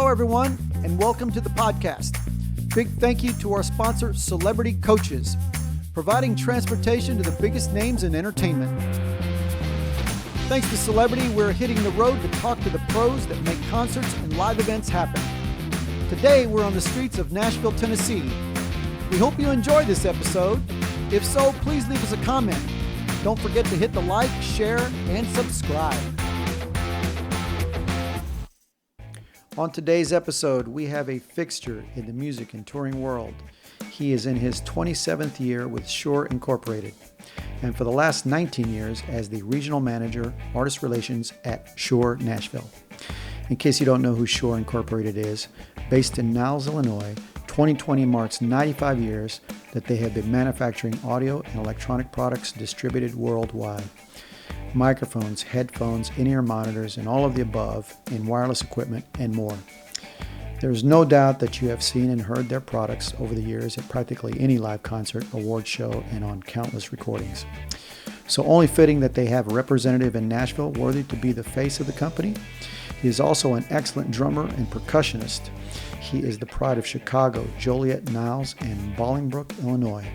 Hello, everyone, and welcome to the podcast. Big thank you to our sponsor, Celebrity Coaches, providing transportation to the biggest names in entertainment. Thanks to Celebrity, we're hitting the road to talk to the pros that make concerts and live events happen. Today, we're on the streets of Nashville, Tennessee. We hope you enjoyed this episode. If so, please leave us a comment. Don't forget to hit the like, share, and subscribe. On today's episode, we have a fixture in the music and touring world. He is in his 27th year with SHURE Incorporated, and for the last 19 years as the Regional Manager, Artist Relations at Shure Nashville. In case you don't know who SHURE Incorporated is, based in Niles, Illinois, 2020 marks 95 years that they have been manufacturing audio and electronic products distributed worldwide. Microphones, headphones, in-ear monitors, and all of the above in wireless equipment and more. There is no doubt that you have seen and heard their products over the years at practically any live concert, award show, and on countless recordings. So only fitting that they have a representative in Nashville worthy to be the face of the company. He is also an excellent drummer and percussionist. He is the pride of Chicago, Joliet, Niles, and Bolingbrook, Illinois,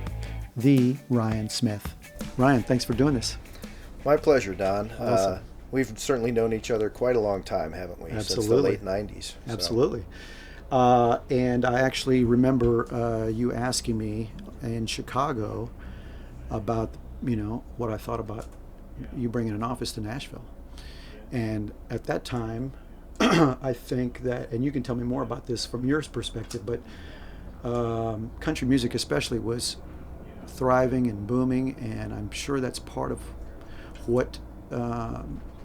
the Ryan Smith. Ryan, thanks for doing this. My pleasure, Don. Awesome. We've certainly known each other quite a long time, haven't we? Absolutely. Since the late 90s. So. Absolutely. And I actually remember you asking me in Chicago about, what I thought about you bringing an office to Nashville. And at that time, I think that, and you can tell me more about this from your perspective, but country music especially was thriving and booming, and I'm sure that's part of what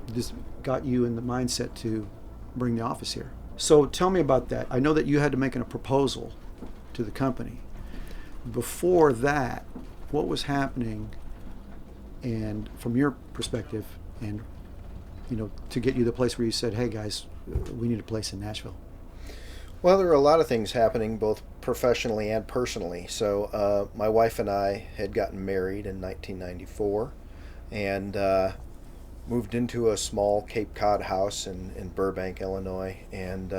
this got you in the mindset to bring the office here. So tell me about that. I know that you had to make a proposal to the company. Before that, what was happening, and from your perspective, and to get you the place where you said, hey guys, we need a place in Nashville? Well, there were a lot of things happening, both professionally and personally. So my wife and I had gotten married in 1994 and moved into a small Cape Cod house in Burbank, Illinois, and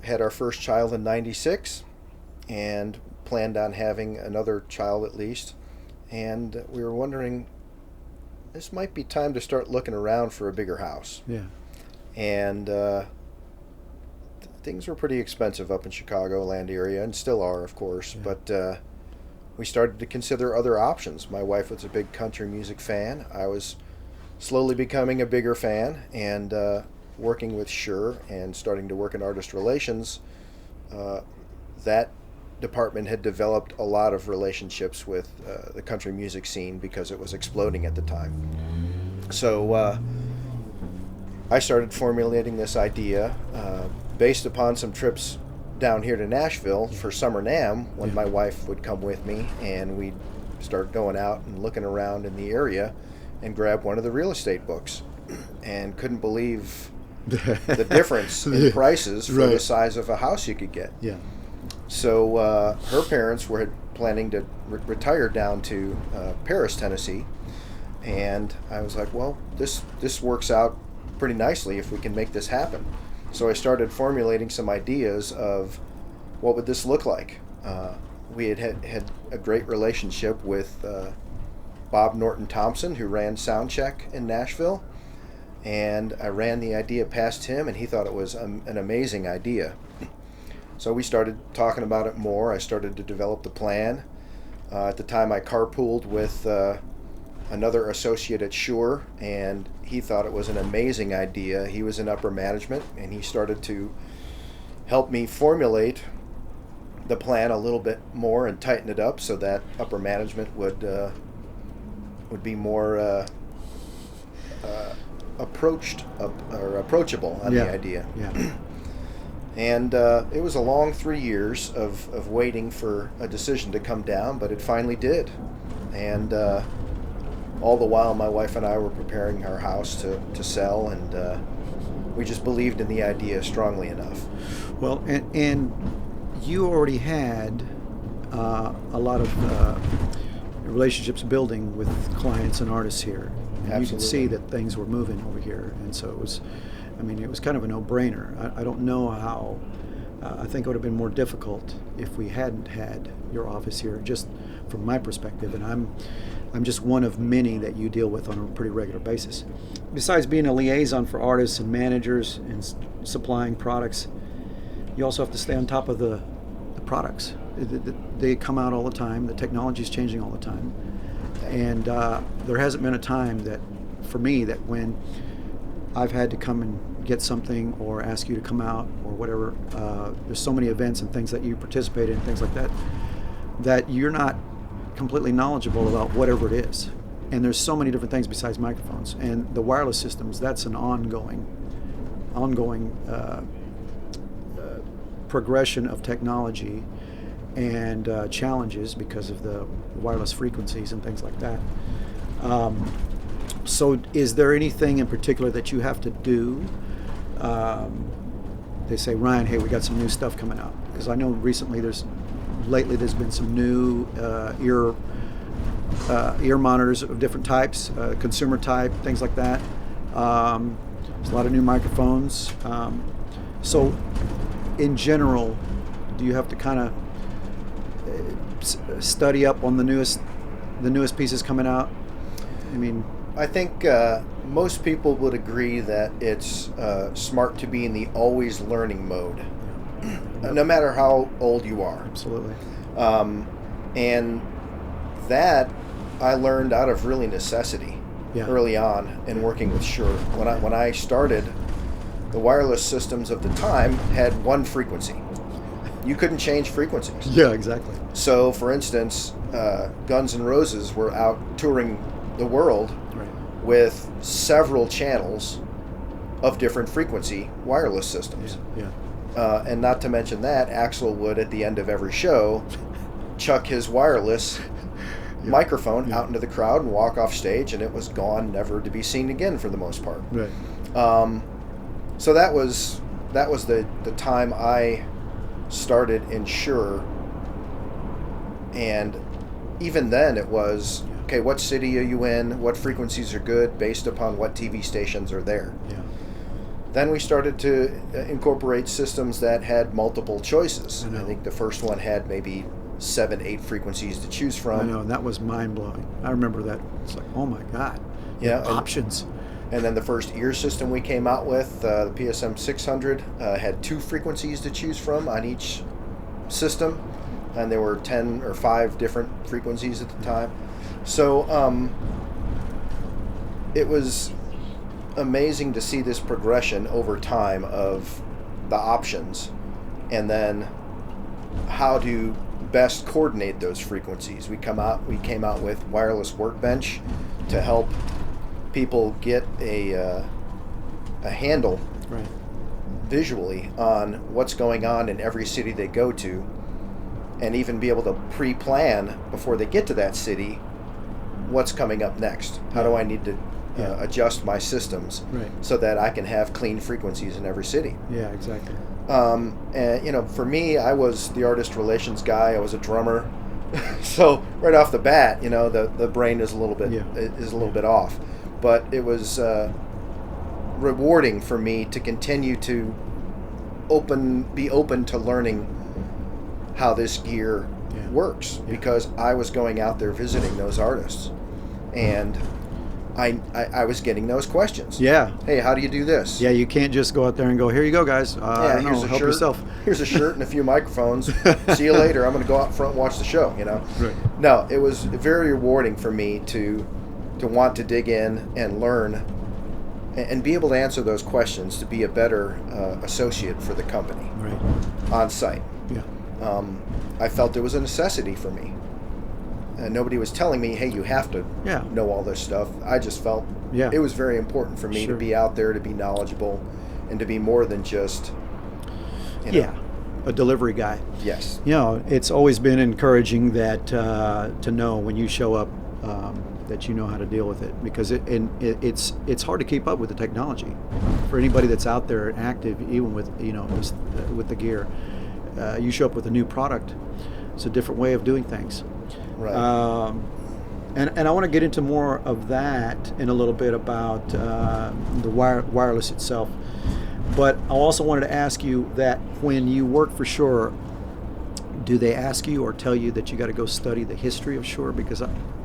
had our first child in 96 and planned on having another child at least. And we were wondering, this might be time to start looking around for a bigger house. Yeah. And things were pretty expensive up in Chicagoland area, and still are, of course. Yeah. But we started to consider other options. My wife was a big country music fan. I was slowly becoming a bigger fan, and working with SHURE and starting to work in artist relations, that department had developed a lot of relationships with the country music scene because it was exploding at the time. So I started formulating this idea based upon some trips down here to Nashville for Summer NAMM, when my wife would come with me, and we'd start going out and looking around in the area and grab one of the real estate books, and couldn't believe the difference in prices for the size of a house you could get. Yeah. So her parents were planning to retire down to Paris, Tennessee, and I was like, well, this works out pretty nicely if we can make this happen. So I started formulating some ideas of what would this look like. We had a great relationship with Bob Norton Thompson, who ran Soundcheck in Nashville, and I ran the idea past him, and he thought it was an amazing idea. So we started talking about it more. I started to develop the plan. At the time, I carpooled with another associate at SHURE, and he thought it was an amazing idea. He was in upper management, and he started to help me formulate the plan a little bit more and tighten it up so that upper management would be more approachable on the idea. Yeah. And it was a long 3 years of waiting for a decision to come down, but it finally did. And all the while, my wife and I were preparing our house to sell, and we just believed in the idea strongly enough. Well, and you already had a lot of relationships building with clients and artists here. And Absolutely. You could see that things were moving over here, and so it was I mean, it was kind of a no-brainer. I don't know how. I think it would have been more difficult if we hadn't had your office here, just from my perspective. And I'm just one of many that you deal with on a pretty regular basis. Besides being a liaison for artists and managers and supplying products, you also have to stay on top of the products. They come out all the time. The technology is changing all the time. And there hasn't been a time that, for me, that when I've had to come and get something or ask you to come out or whatever, there's so many events and things that you participate in, things like that, that you're not completely knowledgeable about whatever it is. And there's so many different things besides microphones. And the wireless systems, that's an ongoing progression of technology and challenges because of the wireless frequencies and things like that. So is there anything in particular that you have to do? They say, Ryan, hey, we got some new stuff coming out. Because I know lately there's been some new ear monitors of different types, consumer type, things like that. There's a lot of new microphones. So in general, do you have to kind of study up on the newest pieces coming out? I mean, I think most people would agree that it's smart to be in the always learning mode, no matter how old you are. Absolutely. And that I learned out of really necessity early on in working with Shure. When I started, the wireless systems of the time had one frequency. You couldn't change frequencies. Yeah, exactly. So, for instance, Guns N' Roses were out touring the world with several channels of different frequency wireless systems. And not to mention that, Axl would, at the end of every show, chuck his wireless microphone out into the crowd and walk off stage, and it was gone, never to be seen again for the most part. So that was the time I started in Shure, and even then it was, okay, what city are you in? What frequencies are good based upon what TV stations are there? Then we started to incorporate systems that had multiple choices. I think the first one had maybe 7-8 frequencies to choose from. I know, and that was mind-blowing. I remember that. It's like, oh my God. Options. And then the first ear system we came out with, the PSM 600, had 2 frequencies to choose from on each system. And there were 10 or 5 different frequencies at the time. So it was amazing to see this progression over time of the options, and then how to best coordinate those frequencies. We came out with Wireless Workbench to help people get a handle visually on what's going on in every city they go to, and even be able to pre-plan before they get to that city what's coming up next. How do I need to adjust my systems so that I can have clean frequencies in every city? Yeah, exactly. And for me, I was the artist relations guy. I was a drummer, so right off the bat, the brain is a little bit off. But it was rewarding for me to continue to be open to learning how this gear works, because I was going out there visiting those artists, and I was getting those questions. Hey, how do you do this? You can't just go out there and go, here you go, guys. Here's a help shirt. yourself. Here's a shirt and a few microphones. See you later. I'm going to go out front and watch the show. No, it was very rewarding for me to want to dig in and learn and be able to answer those questions, to be a better associate for the company on site. I felt it was a necessity for me. Nobody was telling me, hey, you have to know all this stuff. I just felt it was very important for me to be out there, to be knowledgeable, and to be more than just a delivery guy. Yes. It's always been encouraging that to know when you show up that you know how to deal with it, because it's hard to keep up with the technology for anybody that's out there and active, even with with the gear. You show up with a new product, it's a different way of doing things. And I want to get into more of that in a little bit about the wireless itself. But I also wanted to ask you that when you work for Shure, do they ask you or tell you that you got to go study the history of Shure? Because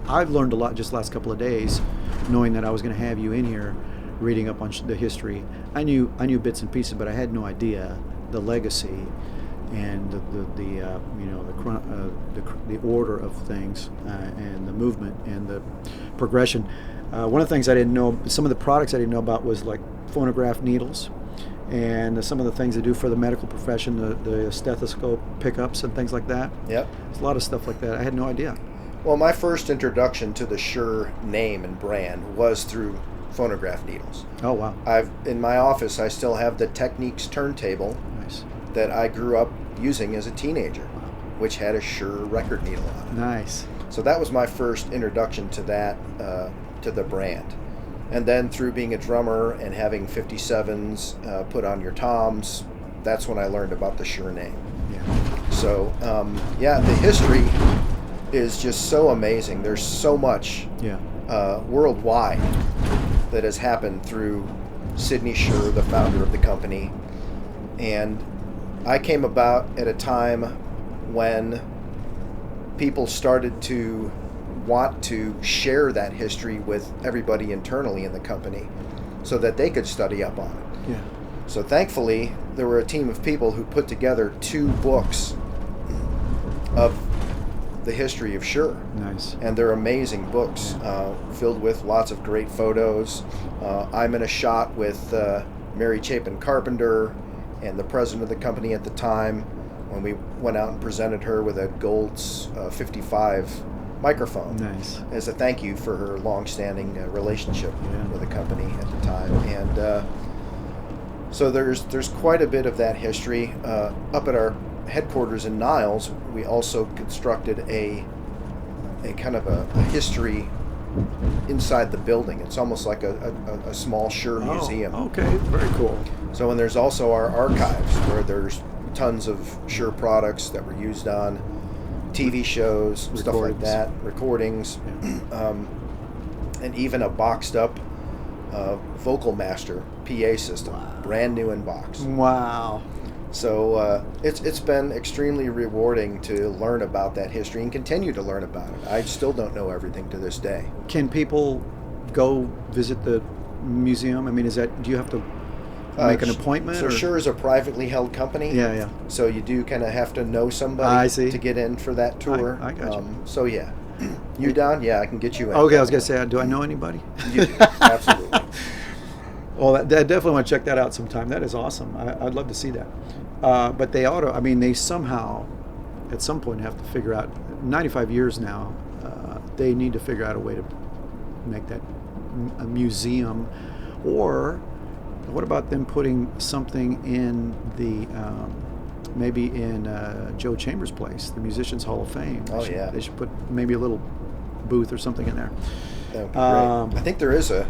I've learned a lot just the last couple of days, knowing that I was going to have you in here, reading up on the history. I knew bits and pieces, but I had no idea the legacy and the order of things and the movement and the progression. One of the things I didn't know, some of the products I didn't know about was like phonograph needles, and some of the things they do for the medical profession, the stethoscope pickups and things like that. Yep. There's a lot of stuff like that. I had no idea. Well, my first introduction to the Shure name and brand was through phonograph needles. Oh, wow. In my office, I still have the Techniques turntable. Nice. That I grew up using as a teenager, which had a Shure record needle on it. Nice. So that was my first introduction to that, to the brand. And then through being a drummer and having 57s put on your toms, that's when I learned about the Shure name. Yeah. So, the history is just so amazing. There's so much worldwide that has happened through Sidney Shure, the founder of the company. And I came about at a time when people started to want to share that history with everybody internally in the company so that they could study up on it. Yeah. So thankfully, there were a team of people who put together 2 books of the history of Shure. Nice. And they're amazing books filled with lots of great photos. I'm in a shot with Mary Chapin Carpenter and the president of the company at the time when we went out and presented her with a Gold's 55 microphone. Nice. As a thank you for her long-standing relationship with the company at the time. And so there's quite a bit of that history. Up at our headquarters in Niles, we also constructed a kind of a history inside the building. It's almost like a small Shure museum. Okay, very cool. So, and there's also our archives where there's tons of Shure products that were used on TV shows, stuff like that, recordings, and even a boxed up Vocal Master PA system, brand new in box. Wow. So it's been extremely rewarding to learn about that history and continue to learn about it. I still don't know everything to this day. Can people go visit the museum? I mean, do you have to make an appointment? So Shure is a privately held company. Yeah. So you do kind of have to know somebody to get in for that tour. I got you. So yeah. You down? Yeah, I can get you in. Okay, I was going to say, do I know anybody? You do, absolutely. Well, I definitely want to check that out sometime. That is awesome. I'd love to see that. But they ought to, I mean, they somehow, at some point, have to figure out, 95 years now, they need to figure out a way to make that a museum. Or what about them putting something in the, maybe in Joe Chambers' place, the Musicians Hall of Fame. They should put maybe a little booth or something in there. That would be great. I think there is a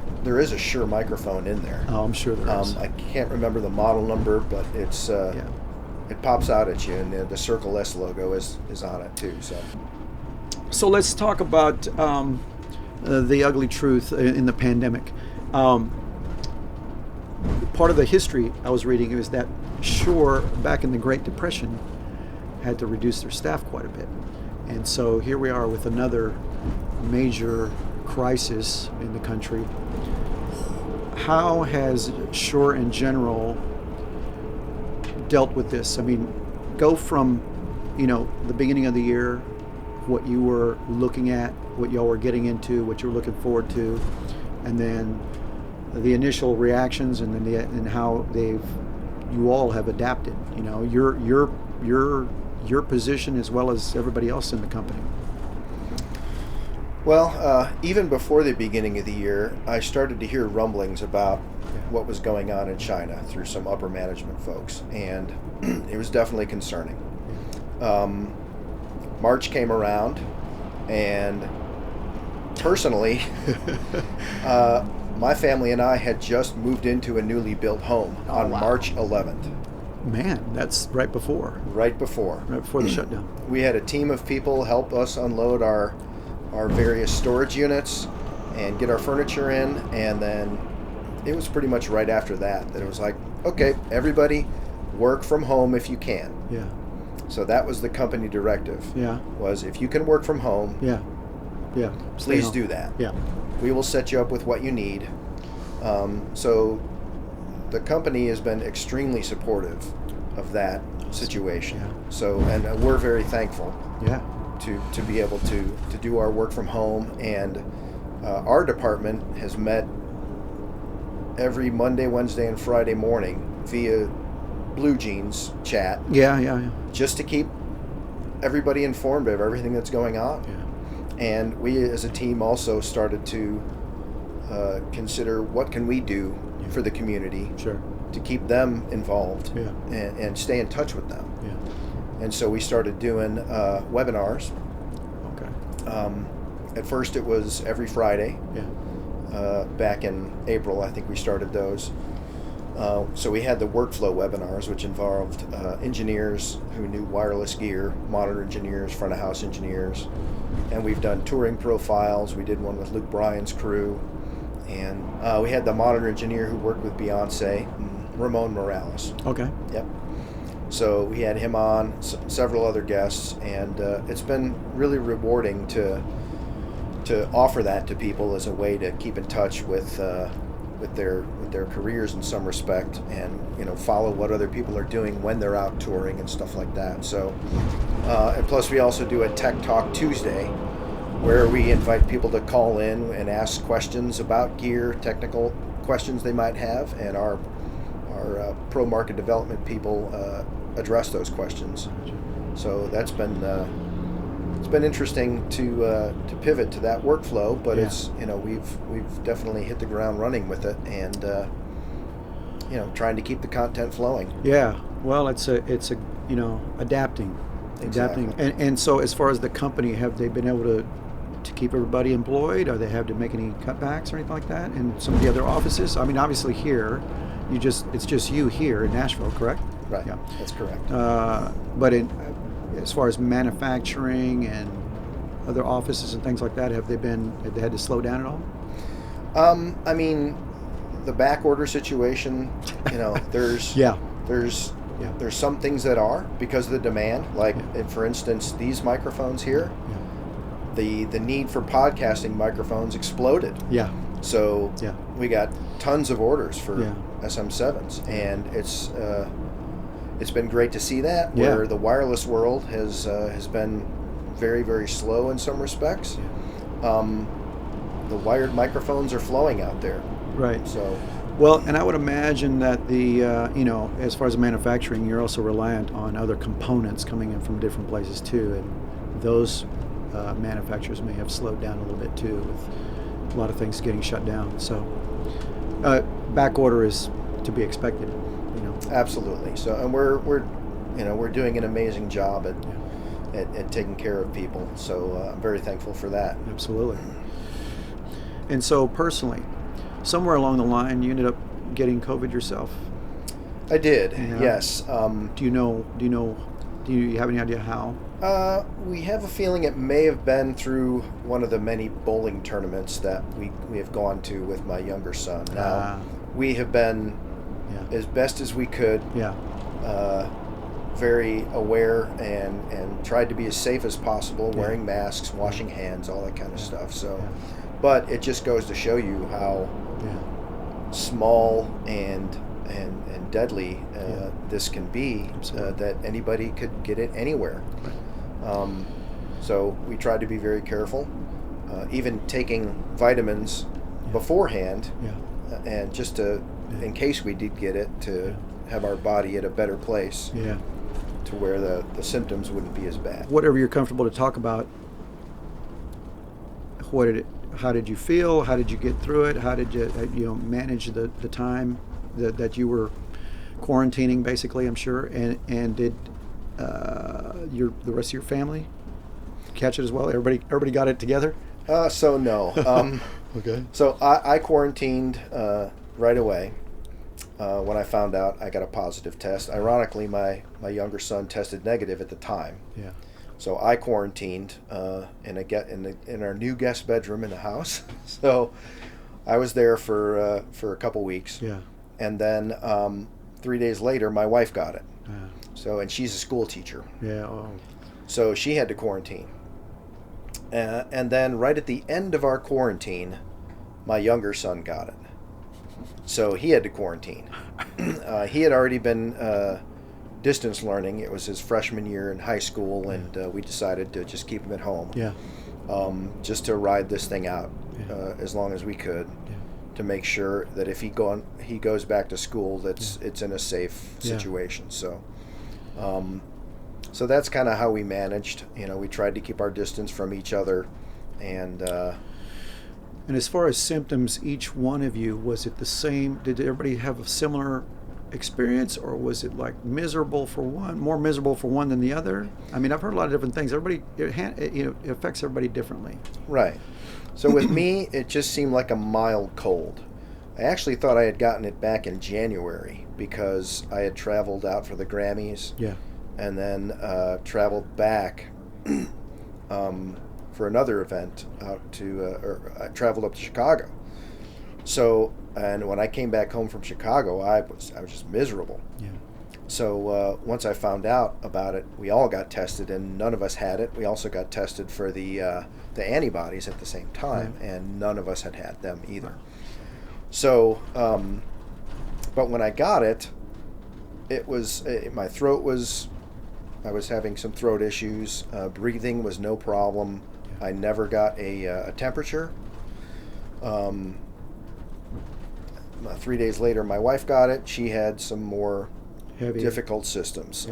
Shure microphone in there. Oh, I'm sure there is. I can't remember the model number, but it's it pops out at you, and the Circle S logo is on it too. So let's talk about the ugly truth in the pandemic. Part of the history I was reading is that Shure, back in the Great Depression, had to reduce their staff quite a bit. And so here we are with another major crisis in the country. How has Shure in general dealt with this? I mean, go from, the beginning of the year, what you were looking at, what y'all were getting into, what you were looking forward to, and then the initial reactions, and then and how you all have adapted. Your position as well as everybody else in the company. Well, even before the beginning of the year, I started to hear rumblings about what was going on in China through some upper management folks, and it was definitely concerning. March came around, and personally, my family and I had just moved into a newly built home on March 11th. Man, that's right before. Right before the shutdown. We had a team of people help us unload our our various storage units and get our furniture in, and then it was pretty much right after that it was like, okay, everybody work from home if you can. Yeah. So that was the company directive. Yeah. Was if you can work from home, Yeah. Yeah. please do that. Yeah. We will set you up with what you need. So the company has been extremely supportive of that situation. Yeah. So, and we're very thankful Yeah. to be able to do our work from home. And our department has met every Monday, Wednesday, and Friday morning via Blue Jeans chat, Yeah. Yeah. Yeah. just to keep everybody informed of everything that's going on. Yeah. And we as a team also started to consider what can we do for the community Sure. to keep them involved. Yeah. and stay in touch with them. Yeah. And so we started doing webinars. Okay. At first it was every Friday. Yeah. Back in April, I think we started those. So we had the workflow webinars, which involved engineers who knew wireless gear, monitor engineers, front of house engineers, and we've done touring profiles. We did one with Luke Bryan's crew, and we had the monitor engineer who worked with Beyonce, Ramon Morales. Okay. Yep. So we had him on, several other guests, and it's been really rewarding to offer that to people as a way to keep in touch with their careers in some respect, and follow what other people are doing when they're out touring and stuff like that. So, and plus we also do a Tech Talk Tuesday, where we invite people to call in and ask questions about gear, technical questions they might have, and our pro market development people address those questions. So that's been it's been interesting to pivot to that workflow, but it's we've definitely hit the ground running with it, and trying to keep the content flowing. Yeah. Well, it's a adapting. Exactly. And so as far as the company, have they been able to keep everybody employed? Or they have to make any cutbacks or anything like that in some of the other offices? I mean, obviously here, it's just you here in Nashville, correct? Right. Yeah. That's correct. But as far as manufacturing and other offices and things like that, have they had to slow down at all? I mean, the back order situation, there's there's some things that are because of the demand. Like, for instance, these microphones here, the need for podcasting microphones exploded. Yeah. So we got tons of orders for SM7s, and it's been great to see that, where the wireless world has been very, very slow in some respects. The wired microphones are flowing out there. Right. So, well, and I would imagine that the as far as manufacturing, you're also reliant on other components coming in from different places too, and those manufacturers may have slowed down a little bit too, with a lot of things getting shut down. So, back order is to be expected. Absolutely. So, and we're doing an amazing job at taking care of people. So I'm very thankful for that. Absolutely. And so personally, somewhere along the line, you ended up getting COVID yourself. I did. Yeah. Yes. Do you have any idea how? We have a feeling it may have been through one of the many bowling tournaments that we have gone to with my younger son. Now, we have been as best as we could. Very aware and tried to be as safe as possible, wearing masks, washing hands, all that kind of stuff. So, but it just goes to show you how small and deadly this can be, that anybody could get it anywhere. So we tried to be very careful, even taking vitamins beforehand, and just to, in case we did get it, to have our body at a better place. To where the symptoms wouldn't be as bad. Whatever you're comfortable to talk about, how did you feel? How did you get through it? How did you manage the time that you were quarantining, basically, I'm sure, and did the rest of your family catch it as well? Everybody got it together? So no. Okay. So I quarantined right away. When I found out I got a positive test. Ironically, my younger son tested negative at the time. So I quarantined in our new guest bedroom in the house. So I was there for a couple weeks. Yeah. And then 3 days later, my wife got it. Yeah. So, and she's a school teacher. Yeah. Oh. So she had to quarantine. And then right at the end of our quarantine, my younger son got it. So he had to quarantine. He had already been distance learning. It was his freshman year in high school, and we decided to just keep him at home. Yeah. Just to ride this thing out Yeah. as long as we could, Yeah. to make sure that if he goes back to school, it's in a safe situation. So, so that's kind of how we managed. We tried to keep our distance from each other, and as far as symptoms, each one of you, was it the same? Did everybody have a similar experience, or was it like miserable for one, more miserable for one than the other? I mean, I've heard a lot of different things. It affects everybody differently. Right. So with me, it just seemed like a mild cold. I actually thought I had gotten it back in January because I had traveled out for the Grammys. Yeah. And then traveled back for another event I traveled up to Chicago. So, and when I came back home from Chicago, I was just miserable. Yeah. So once I found out about it, we all got tested, and none of us had it. We also got tested for the antibodies at the same time, and none of us had them either. So, but when I got it, it was my throat was. I was having some throat issues. Breathing was no problem. I never got a temperature. 3 days later, my wife got it. She had some more difficult symptoms,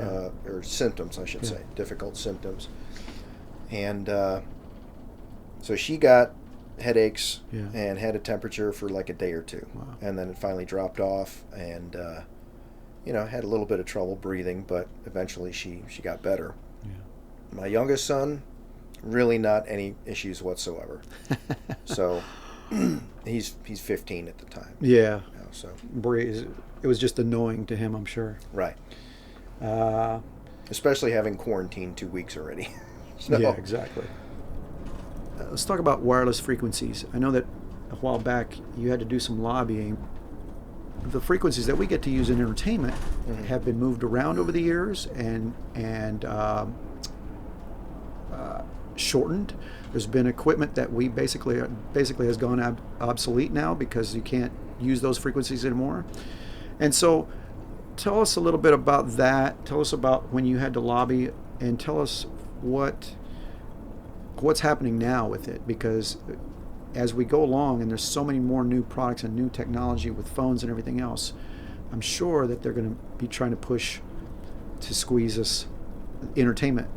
or symptoms, I should say, difficult symptoms. And so she got headaches and had a temperature for like a day or two. Wow. And then it finally dropped off, and had a little bit of trouble breathing, but eventually she got better. Yeah. My youngest son, really not any issues whatsoever. So he's 15 at the time. Yeah. So it was just annoying to him, I'm sure. Right. Especially having quarantined 2 weeks already. So. Yeah, exactly. Let's talk about wireless frequencies. I know that a while back you had to do some lobbying. The frequencies that we get to use in entertainment have been moved around over the years and shortened. There's been equipment that we basically has gone obsolete now because you can't use those frequencies anymore. And so, tell us a little bit about that. Tell us about when you had to lobby, and tell us what's happening now with it, because as we go along, and there's so many more new products and new technology with phones and everything else, I'm sure that they're going to be trying to push to squeeze us entertainment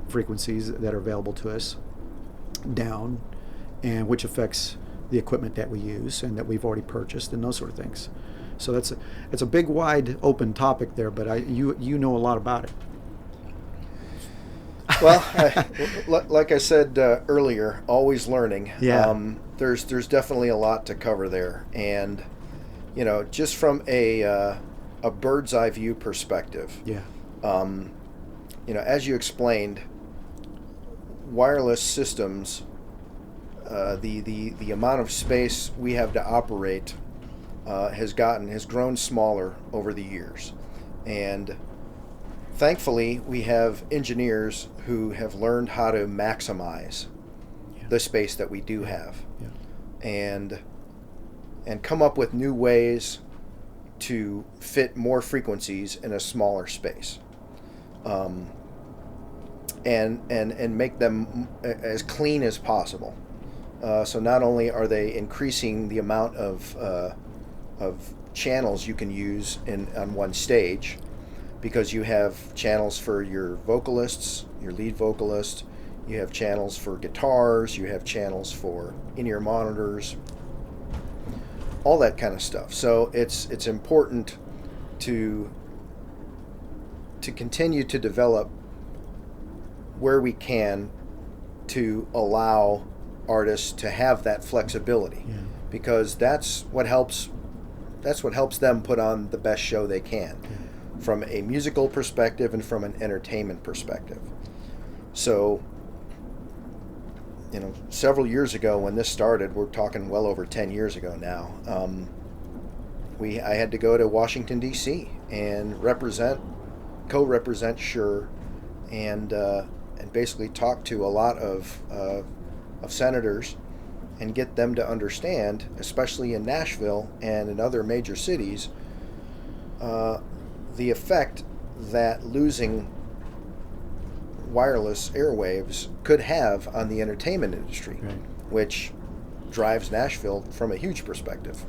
frequencies that are available to us down, and which affects the equipment that we use and that we've already purchased and those sort of things. So it's a big, wide open topic there, but you know a lot about it. Well, like I said earlier, always learning. Yeah. There's definitely a lot to cover there, and just from a bird's eye view perspective. Yeah. As you explained, wireless systems, the amount of space we have to operate has grown smaller over the years, and thankfully, we have engineers who have learned how to maximize the space that we do have, and come up with new ways to fit more frequencies in a smaller space, and make them as clean as possible. So not only are they increasing the amount of channels you can use on one stage, because you have channels for your vocalists, your lead vocalist, you have channels for guitars, you have channels for in-ear monitors, all that kind of stuff. So it's important to continue to develop where we can to allow artists to have that flexibility, because that's what helps them put on the best show they can. From a musical perspective and from an entertainment perspective. So, several years ago when this started, we're talking well over 10 years ago now, I had to go to Washington, D.C. and co-represent Shure, and basically talk to a lot of senators and get them to understand, especially in Nashville and in other major cities, the effect that losing wireless airwaves could have on the entertainment industry, Right. which drives Nashville from a huge perspective.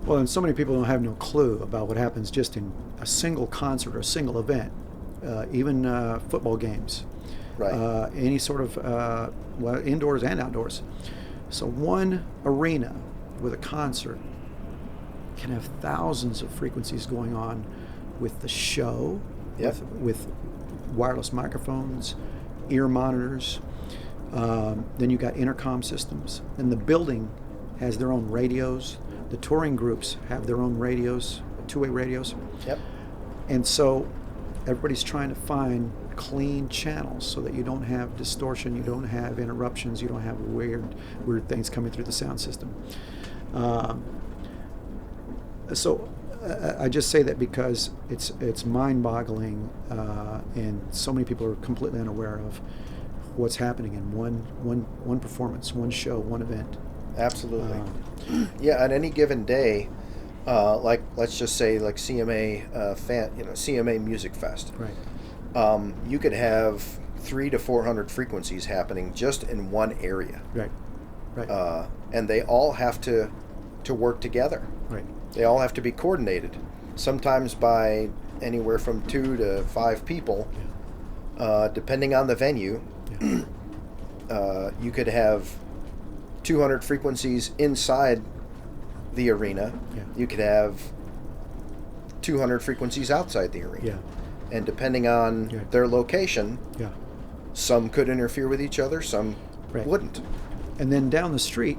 Well, and so many people don't have no clue about what happens just in a single concert or a single event, even football games, Right. any sort of well, indoors and outdoors. So one arena with a concert can have thousands of frequencies going on with the show, Yep. with wireless microphones, ear monitors. Then you got intercom systems. And the building has their own radios. The touring groups have their own radios, two-way radios. Yep. And so everybody's trying to find clean channels so that you don't have distortion, you don't have interruptions, you don't have weird things coming through the sound system. So I just say that because it's mind-boggling, and so many people are completely unaware of what's happening in one performance, one show, one event. Absolutely. Yeah, on any given day, like let's just say like CMA CMA Music Fest. Right. You could have 300 to 400 frequencies happening just in one area. Right. Right. And they all have to work together. Right. They all have to be coordinated, sometimes by anywhere from 2 to 5 people, depending on the venue. Yeah. You could have 200 frequencies inside the arena. Yeah. You could have 200 frequencies outside the arena. Yeah. And depending on Yeah. their location, Yeah. some could interfere with each other, some Right. wouldn't. And then down the street,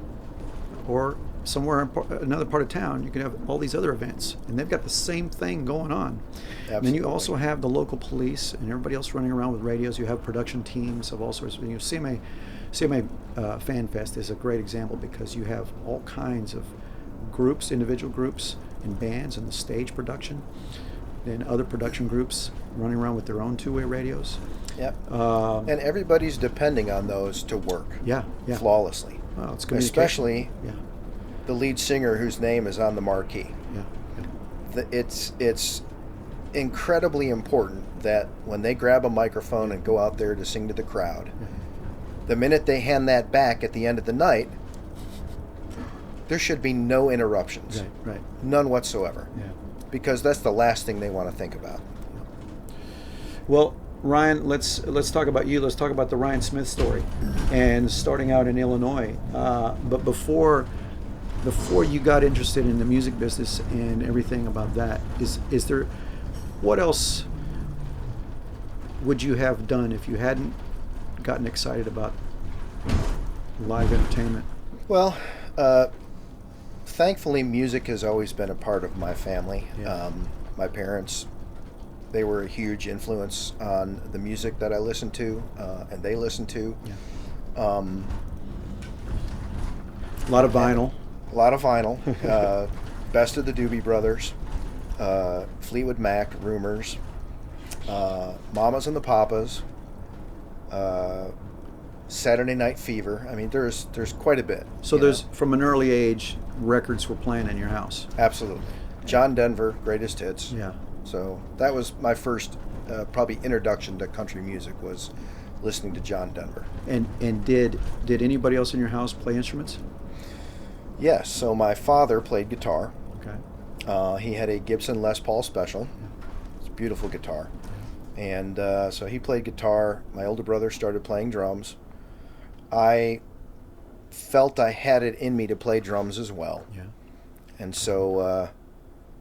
or somewhere in another part of town, you can have all these other events, and they've got the same thing going on. And then you also have the local police and everybody else running around with radios. You have production teams of all sorts. CMA Fan Fest is a great example because you have all kinds of groups, individual groups, and bands, and the stage production. Then other production groups running around with their own two-way radios. Yep. And everybody's depending on those to work Yeah. flawlessly. Well, it's communication. Especially Yeah. the lead singer whose name is on the marquee. Yeah. It's incredibly important that when they grab a microphone and go out there to sing to the crowd, the minute they hand that back at the end of the night, there should be no interruptions. Right. None whatsoever. Yeah. Because that's the last thing they want to think about. Well, Ryan, let's talk about you. Let's talk about the Ryan Smith story, and starting out in Illinois. But before you got interested in the music business and everything about that, is there, what else would you have done if you hadn't gotten excited about live entertainment? Well, thankfully, music has always been a part of my family. Yeah. My parents, they were a huge influence on the music that I listened to, and they listened to. Yeah. A lot of vinyl. A lot of vinyl. Best of the Doobie Brothers, Fleetwood Mac, Rumors, Mamas and the Papas, Saturday Night Fever. I mean, there's quite a bit. So there's, from an early age, records were playing in your house. Absolutely. John Denver, greatest hits. Yeah. So that was my first probably introduction to country music, was listening to John Denver. And did anybody else in your house play instruments? Yes. So my father played guitar. Okay. He had a Gibson Les Paul Special. It's a beautiful guitar. And so he played guitar. My older brother started playing drums. I felt I had it in me to play drums as well. Yeah. And so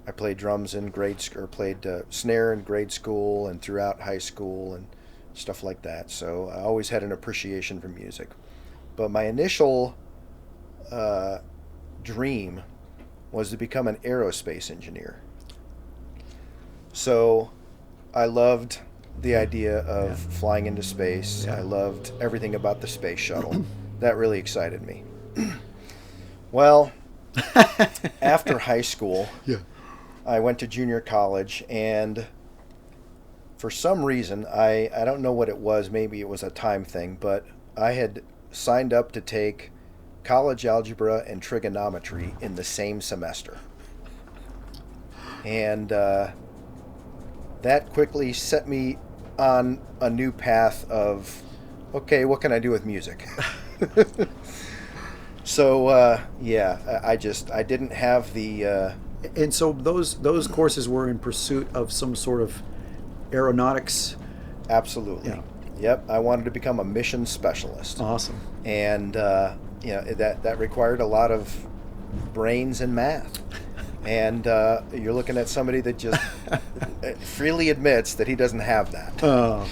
I played drums in played snare in grade school and throughout high school and stuff like that. So I always had an appreciation for music. But my initial dream was to become an aerospace engineer. So I loved the idea of flying into space. Yeah. I loved everything about the space shuttle. That really excited me. Well, after high school, I went to junior college, and for some reason, I don't know what it was, maybe it was a time thing, but I had signed up to take college algebra and trigonometry in the same semester. And that quickly set me on a new path of, okay, what can I do with music? So, I didn't have the... And so those courses were in pursuit of some sort of aeronautics. Absolutely. Yeah. Yep. I wanted to become a mission specialist. Awesome. And, that required a lot of brains and math. And you're looking at somebody that just freely admits that he doesn't have that.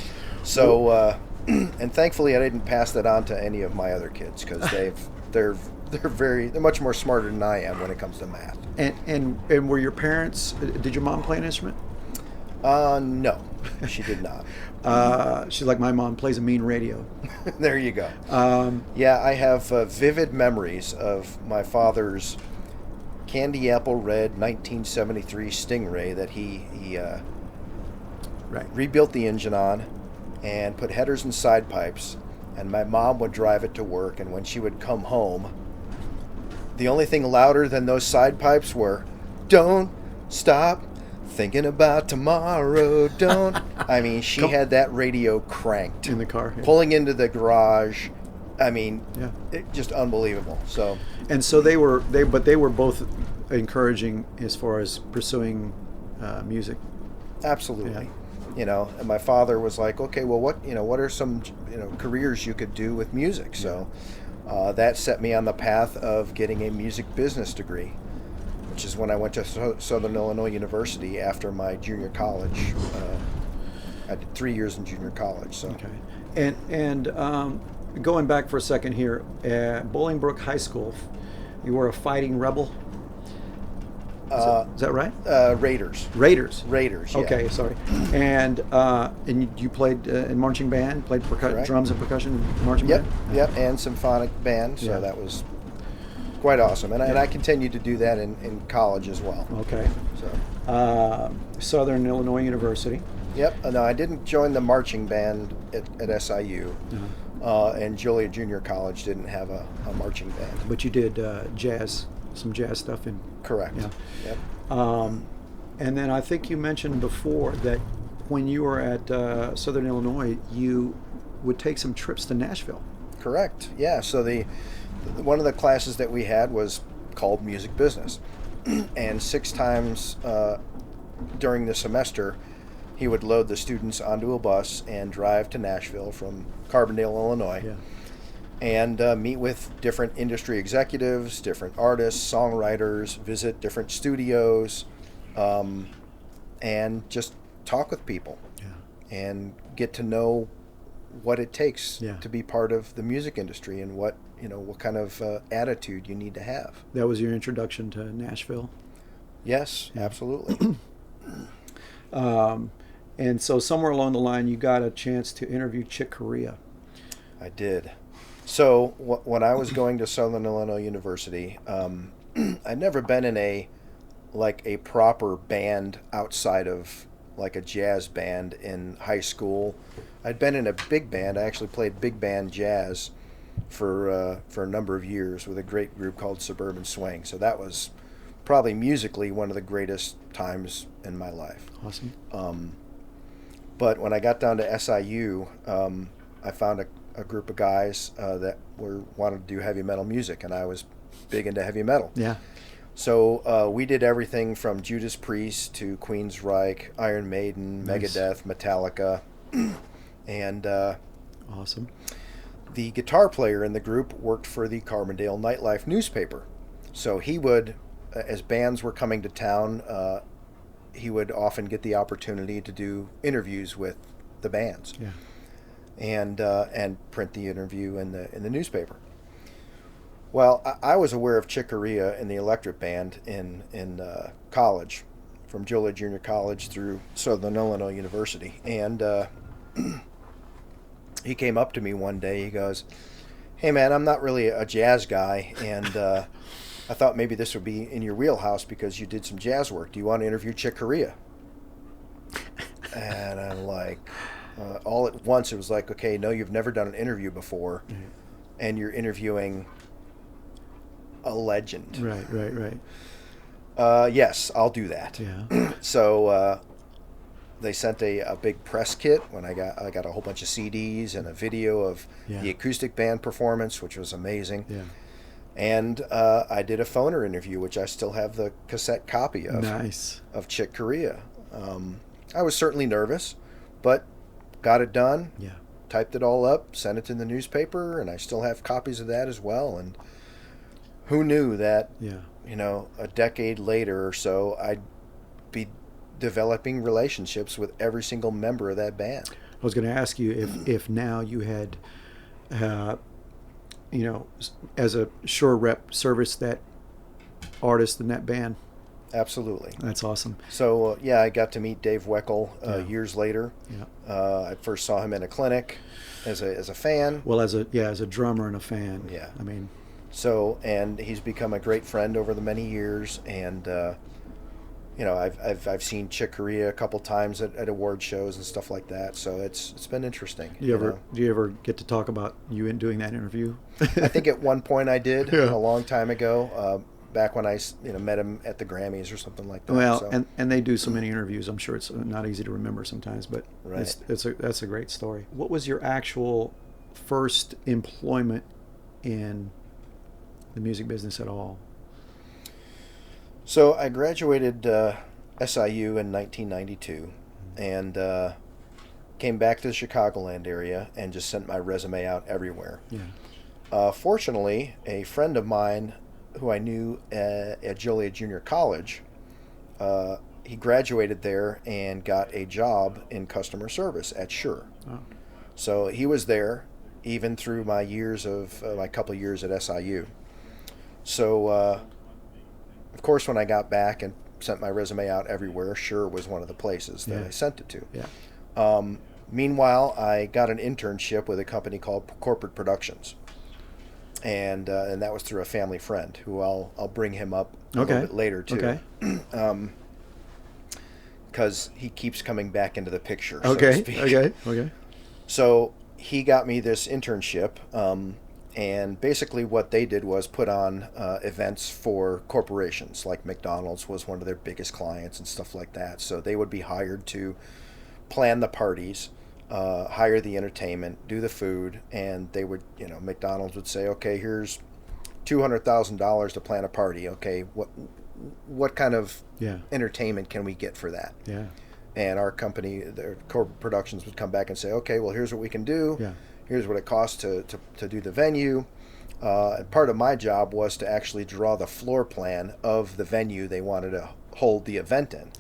So, and thankfully I didn't pass that on to any of my other kids, because they're much more smarter than I am when it comes to math. And were your parents? Did your mom play an instrument? No, she did not. She's like my mom, plays a mean radio. There you go. I have vivid memories of my father's candy apple red 1973 Stingray that he rebuilt the engine on and put headers and side pipes, and my mom would drive it to work, and when she would come home, the only thing louder than those side pipes were, "Don't stop thinking about tomorrow, don't." I mean, she had that radio cranked in the car, pulling into the garage. I mean, just unbelievable. So, and so they were both encouraging as far as pursuing music. Absolutely. And my father was like, okay, well, what are some careers you could do with music? So that set me on the path of getting a music business degree, which is when I went to Southern Illinois University after my junior college. I did 3 years in junior college. So. Okay. And going back for a second here, at Bolingbrook High School, you were a fighting rebel. Is that right? Raiders. Yeah. Okay, sorry. And you played in marching band, played drums and percussion in marching band? Yep, and symphonic band, so that was quite awesome. And I continued to do that in college as well. Okay. So Southern Illinois University. Yep. No, I didn't join the marching band at SIU. And Joliet Junior College didn't have a marching band. But you did some jazz stuff in... Correct. Yeah. Yep. And then I think you mentioned before that when you were at Southern Illinois, you would take some trips to Nashville. Correct. Yeah. So one of the classes that we had was called music business, and 6 times during the semester, he would load the students onto a bus and drive to Nashville from Carbondale, Illinois. Yeah. And meet with different industry executives, different artists, songwriters, visit different studios, and just talk with people and get to know what it takes to be part of the music industry and what kind of attitude you need to have. That was your introduction to Nashville? Yes, absolutely. And so somewhere along the line, you got a chance to interview Chick Corea. I did. So when I was going to Southern Illinois University, I'd never been in a proper band outside of like a jazz band in high school. I'd been in a big band. I actually played big band jazz for a number of years with a great group called Suburban Swing. So that was probably musically one of the greatest times in my life. Awesome. But when I got down to SIU, I found a group of guys that wanted to do heavy metal music, and I was big into heavy metal. Yeah. So we did everything from Judas Priest to Queensryche, Iron Maiden, Nice. Megadeth, Metallica, and awesome. The guitar player in the group worked for the Carbondale Nightlife newspaper. So he would, as bands were coming to town, he would often get the opportunity to do interviews with the bands. Yeah. And print the interview in the newspaper. Well, I was aware of Chick Corea in the electric band in college from Joliet Junior College through Southern Illinois University. And he came up to me one day. He goes, "Hey, man, I'm not really a jazz guy, and I thought maybe this would be in your wheelhouse because you did some jazz work. Do you want to interview Chick Corea?" And I'm like, all at once, it was like, okay, no, you've never done an interview before, and you're interviewing a legend. Right. Yes, I'll do that. Yeah. So they sent a big press kit when I got a whole bunch of CDs and a video of the acoustic band performance, which was amazing. Yeah. And I did a phoner interview, which I still have the cassette copy of. Nice. Of Chick Corea. I was certainly nervous, but got it done. Yeah. Typed it all up, sent it to the newspaper, and I still have copies of that as well. And who knew that, a decade later or so, I'd be developing relationships with every single member of that band. I was going to ask you if now you had, as a Shure rep, service that artist in that band. Absolutely. That's awesome. So, I got to meet Dave Weckl years later. Yeah. I first saw him in a clinic as a fan. Well, as a drummer and a fan. Yeah. I mean. So, and he's become a great friend over the many years. And, I've seen Chick Corea a couple times at award shows and stuff like that. So it's been interesting. Do you ever get to talk about you in doing that interview? I think at one point I did a long time ago. Back when I met him at the Grammys or something like that. Well, so. and they do so many interviews. I'm sure it's not easy to remember sometimes, but right. that's a great story. What was your actual first employment in the music business at all? So I graduated SIU in 1992 and came back to the Chicagoland area and just sent my resume out everywhere. Yeah. Fortunately, a friend of mine who I knew at Joliet Junior College, he graduated there and got a job in customer service at Shure. Oh. So he was there even through my couple years at SIU. So, of course, when I got back and sent my resume out everywhere, Shure was one of the places that I sent it to. Yeah. Meanwhile, I got an internship with a company called Corporate Productions. And that was through a family friend who I'll bring him up a little bit later too. Okay. Because he keeps coming back into the picture. Okay. So to speak. Okay. So he got me this internship, and basically what they did was put on events for corporations. Like McDonald's was one of their biggest clients and stuff like that. So they would be hired to plan the parties. Hire the entertainment, do the food, and they would, McDonald's would say, okay, here's $200,000 to plan a party. Okay, what kind of entertainment can we get for that? Yeah. And our company, their Corporate Productions, would come back and say, okay, well, here's what we can do. Yeah. Here's what it costs to do the venue. Part of my job was to actually draw the floor plan of the venue they wanted to hold the event in,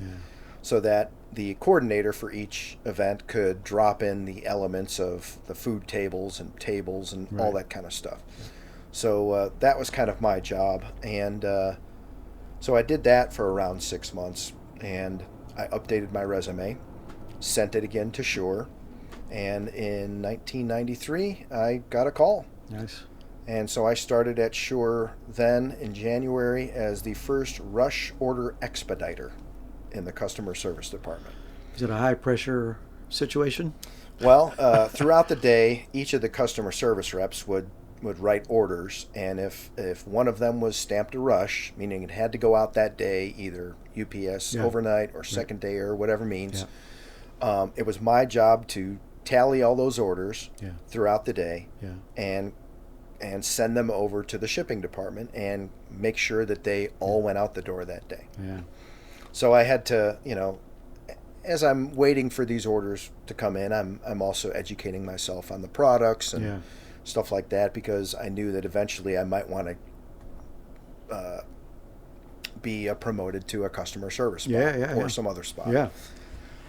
so that the coordinator for each event could drop in the elements of the food tables and all that kind of stuff. So that was kind of my job. And so I did that for around 6 months. And I updated my resume, sent it again to Shure. And in 1993, I got a call. Nice. And so I started at Shure then in January as the first rush order expediter in the customer service department. Is it a high pressure situation? Well, throughout the day, each of the customer service reps would write orders, and if one of them was stamped a rush, meaning it had to go out that day, either UPS overnight or second day or whatever means, it was my job to tally all those orders throughout the day and send them over to the shipping department and make sure that they all went out the door that day. Yeah. So I had to, as I'm waiting for these orders to come in, I'm also educating myself on the products and stuff like that, because I knew that eventually I might want to be promoted to a customer service spot or some other spot. Yeah.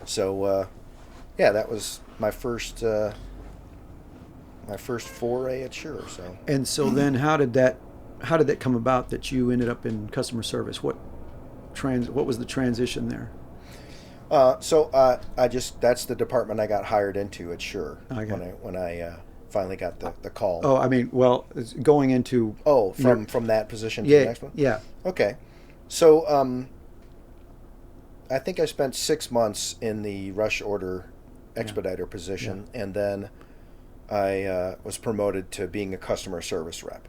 So, that was my first foray at Shure. So. And so then, how did that come about that you ended up in customer service? what was the transition there? That's the department I got hired into at Shure Okay. when I finally got the call. Oh, I mean, well, it's going into. Oh, from that position to Yeah, the next one? yeah, Okay. So I think I spent 6 months in the rush order expediter position, and then I was promoted to being a customer service rep.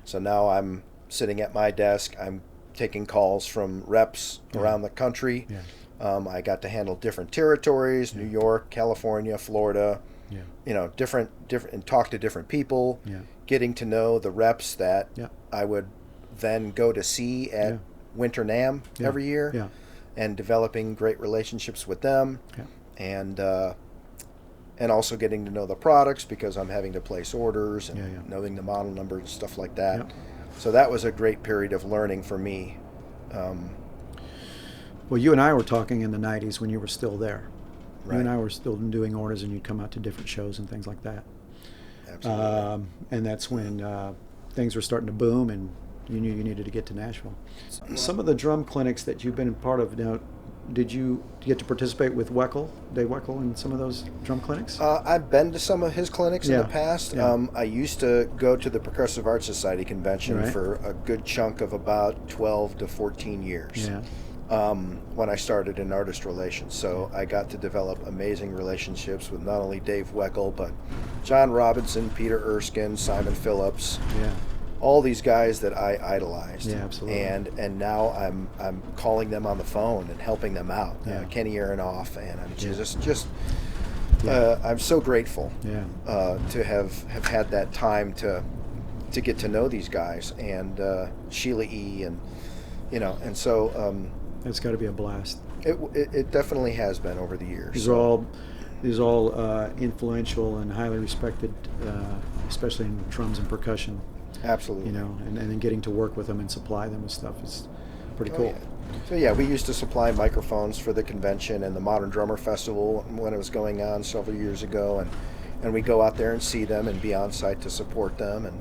So now I'm sitting at my desk. I'm taking calls from reps around the country. I got to handle different territories: New York, California, Florida. Different, and talk to different people. Getting to know the reps that I would then go to see at Winter NAMM every year, and developing great relationships with them, and also getting to know the products because I'm having to place orders and knowing the model numbers and stuff like that. So that was a great period of learning for me. Well, you and I were talking in the 90s when you were still there. Right. You and I were still doing orders, and you'd come out to different shows and things like that. Absolutely. And that's when things were starting to boom, and you knew you needed to get to Nashville. Some of the drum clinics that you've been part of now, did you get to participate with Dave Weckl, in some of those drum clinics? I've been to some of his clinics in the past. I used to go to the Percussive Arts Society convention for a good chunk of about 12 to 14 years. When I started in artist relations. So I got to develop amazing relationships with not only Dave Weckl, but John Robinson, Peter Erskine, Simon Phillips, all these guys that I idolized. Yeah, absolutely. And now I'm calling them on the phone and helping them out. Kenny Aronoff, and I'm just I'm so grateful to have had that time to get to know these guys, and Sheila E. and so It's got to be a blast. It definitely has been over the years. These are all influential and highly respected, especially in drums and percussion. Absolutely. And then getting to work with them and supply them with stuff is pretty cool. So we used to supply microphones for the convention and the Modern Drummer Festival when it was going on several years ago, and we go out there and see them and be on site to support them, and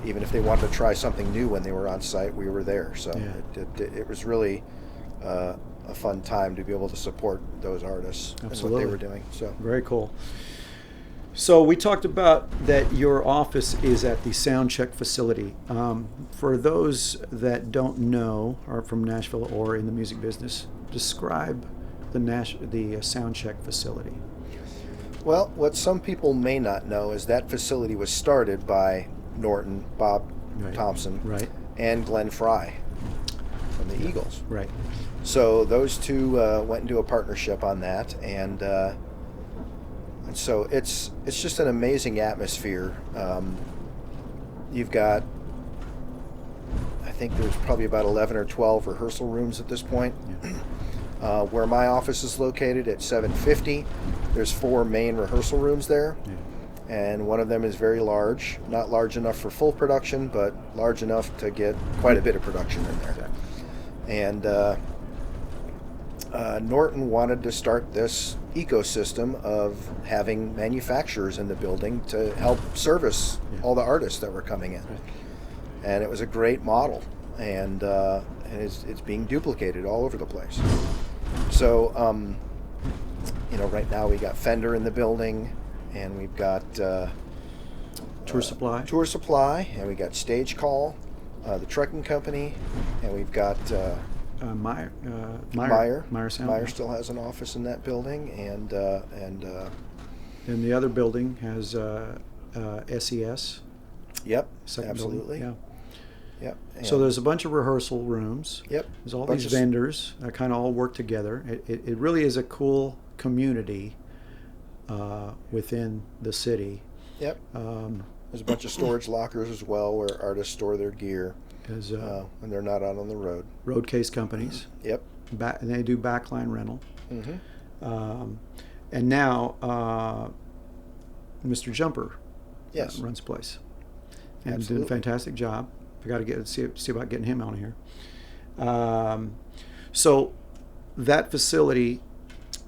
even if they wanted to try something new when they were on site, we were there. So it was really a fun time to be able to support those artists and what they were doing. So very cool. So we talked about that your office is at the Soundcheck facility. For those that don't know, are from Nashville or in the music business, describe the Soundcheck facility. Well, what some people may not know is that facility was started by Norton, Bob Thompson, and Glenn Fry from the Eagles. Right. So those two went into a partnership on that, and so it's just an amazing atmosphere. You've got, I think there's probably about 11 or 12 rehearsal rooms at this point. Where my office is located at 750, there's 4 main rehearsal rooms there. And one of them is very large, not large enough for full production, but large enough to get quite a bit of production in there. And Norton wanted to start this ecosystem of having manufacturers in the building to help service all the artists that were coming in. And it was a great model, and it's being duplicated all over the place. So, right now we got Fender in the building, and we've got Tour Supply, and we got Stage Call, the trucking company, and we've got Meyer Sound. Meyer still has an office in that building, and the other building has SES. Yep, Second absolutely. Building. Yep. So there's a bunch of rehearsal rooms. Yep. There's all these vendors that kind of all work together. It really is a cool community within the city. Yep. There's a bunch of storage lockers as well where artists store their gear when they're not out on the road. Road case companies. Yep. And they do backline rental. Mm-hmm. And now Mr. Jumper runs the place. And Absolutely. did a fantastic job. I got to see about getting him on here. So that facility,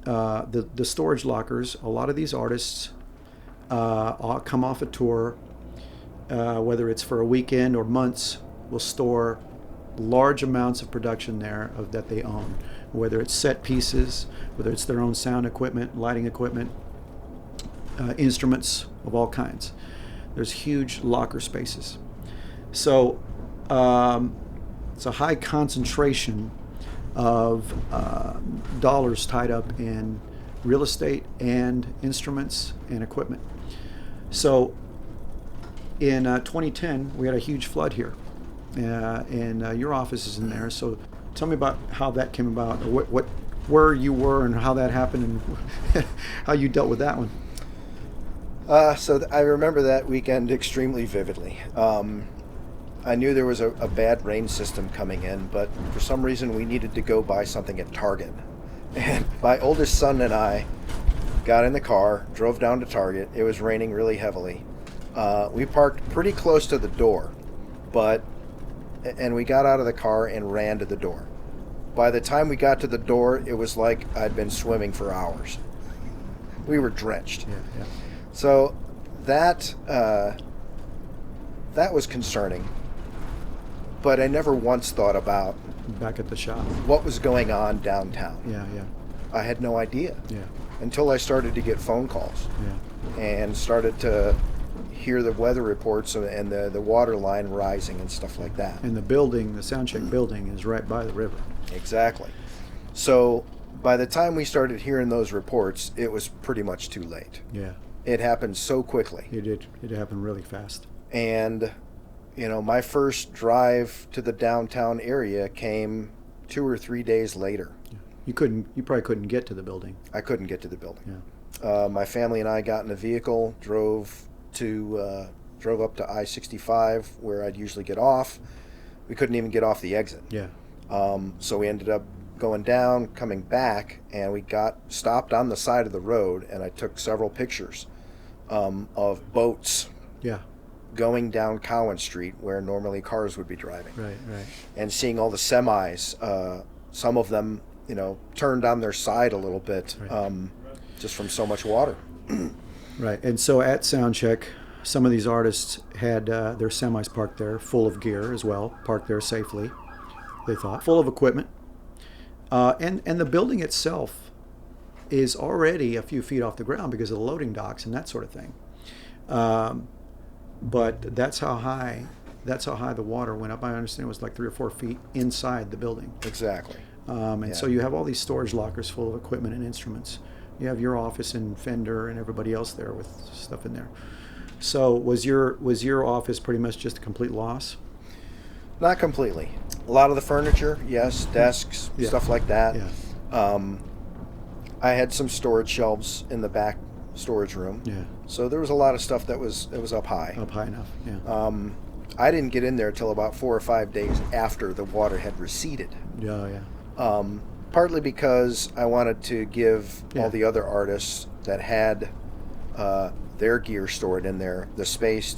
the storage lockers, a lot of these artists come off a tour, whether it's for a weekend or months, will store large amounts of production there that they own, whether it's set pieces, whether it's their own sound equipment, lighting equipment, instruments of all kinds. There's huge locker spaces. So it's a high concentration of dollars tied up in real estate and instruments and equipment. So in 2010, we had a huge flood here, and your office is in there. So tell me about how that came about, or where you were, and how that happened, and how you dealt with that one. So I remember that weekend extremely vividly. I knew there was a bad rain system coming in, but for some reason we needed to go buy something at Target. And my oldest son and I got in the car, drove down to Target. It was raining really heavily. We parked pretty close to the door, and we got out of the car and ran to the door. By the time we got to the door, it was like I'd been swimming for hours. We were drenched. Yeah. So that was concerning, but I never once thought about Back at the shop. what was going on downtown. Yeah. I had no idea Yeah. until I started to get phone calls Yeah. and started to hear the weather reports and the water line rising and stuff like that. And the building, the Soundcheck building, is right by the river. Exactly. So by the time we started hearing those reports, it was pretty much too late. Yeah. It happened so quickly. It did. It happened really fast. And, my first drive to the downtown area came 2 or 3 days later. You probably couldn't get to the building. I couldn't get to the building. Yeah. My family and I got in a vehicle, drove up to I-65 where I'd usually get off. We couldn't even get off the exit. Yeah. So we ended up going down, coming back, and we got stopped on the side of the road, and I took several pictures of boats Yeah. going down Cowan Street where normally cars would be driving. Right. And seeing all the semis, some of them, turned on their side a little bit, Right. just from so much water. Right. And so at Soundcheck, some of these artists had their semis parked there, full of gear as well, parked there safely, they thought, full of equipment. And the building itself is already a few feet off the ground because of the loading docks and that sort of thing. But that's how high the water went up. I understand it was like 3 or 4 feet inside the building. Exactly. So you have all these storage lockers full of equipment and instruments. You have your office and Fender and everybody else there with stuff in there. So was your office pretty much just a complete loss? Not completely. A lot of the furniture, yes, desks, Yeah. stuff like that. Yeah. I had some storage shelves in the back storage room. Yeah. So there was a lot of stuff that was up high. Up high enough. Yeah. I didn't get in there till about 4 or 5 days after the water had receded. Yeah. Partly because I wanted to give Yeah. all the other artists that had their gear stored in there the space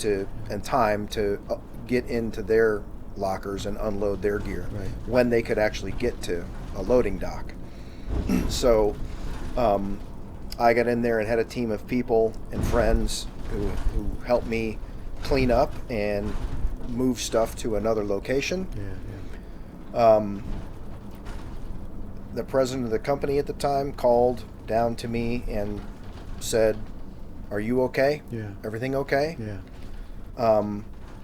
and time to get into their lockers and unload their gear Right. when they could actually get to a loading dock. So I got in there and had a team of people and friends who helped me clean up and move stuff to another location. Yeah. The president of the company at the time called down to me and said, "Are you okay? Yeah. Everything okay? Yeah.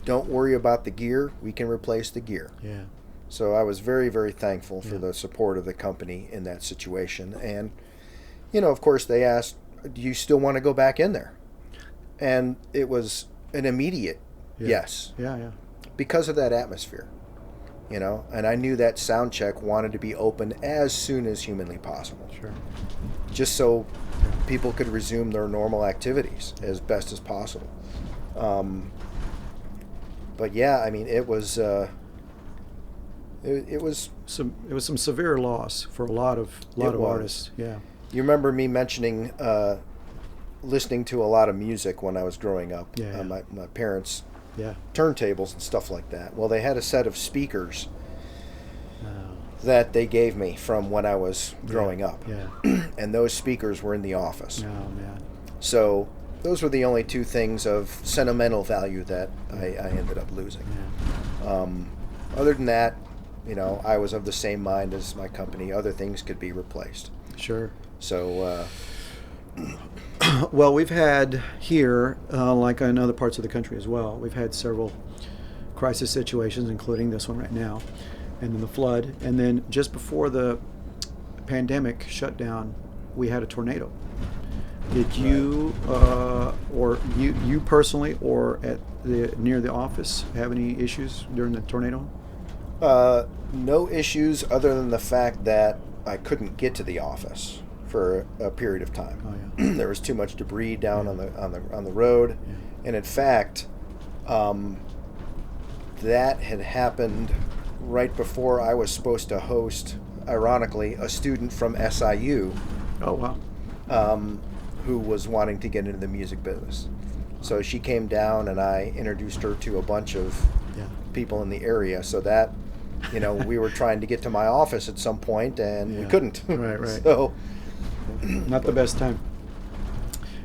Don't worry about the gear. We can replace the gear." Yeah. So I was very, very thankful for Yeah. the support of the company in that situation. And, of course, they asked, "Do you still want to go back in there?" And it was an immediate yes, Yeah. because of that atmosphere. And I knew that Soundcheck wanted to be open as soon as humanly possible, Sure. just so people could resume their normal activities as best as possible. But yeah, I mean, it was it was. It was some severe loss for a lot of was. artists. Yeah. You remember me mentioning listening to a lot of music when I was growing up. Yeah. My parents' Yeah. turntables and stuff like that. Well, they had a set of speakers Oh. that they gave me from when I was growing up. Yeah. And those speakers were in the office. Oh man. So those were the only two things of sentimental value that I ended up losing. Yeah. Other than that, I was of the same mind as my company. Other things could be replaced. Sure. So, well, we've had here, like in other parts of the country as well, we've had several crisis situations, including this one right now, and then the flood. And then just before the pandemic shutdown, we had a tornado. Did you, or you personally, or near the office, have any issues during the tornado? No issues other than the fact that I couldn't get to the office for a period of time. Oh, yeah. There was too much debris down on the road, and in fact, that had happened right before I was supposed to host, ironically, a student from SIU. Oh, wow. Who was wanting to get into the music business. So she came down, and I introduced her to a bunch of people in the area, so that, we were trying to get to my office at some point, and we couldn't. Right. So, not the best time.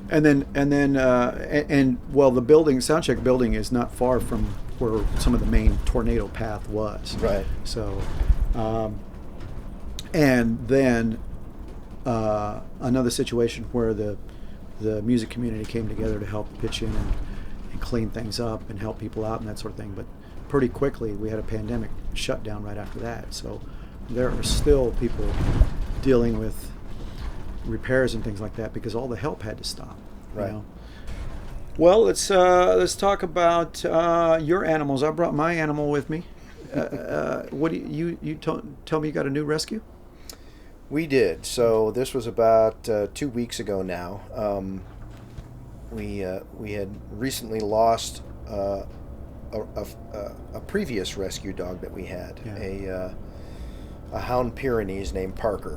And then, well, the building, Soundcheck building, is not far from where some of the main tornado path was. Right. So, and then another situation where the music community came together to help pitch in and clean things up and help people out and that sort of thing. But pretty quickly, we had a pandemic shutdown right after that. So there are still people dealing with repairs and things like that because all the help had to stop. Right. Well, let's talk about your animals. I brought my animal with me. What do you tell me you got a new rescue? We did. So this was about 2 weeks ago now. We had recently lost a previous rescue dog that we had, a Hound Pyrenees named Parker,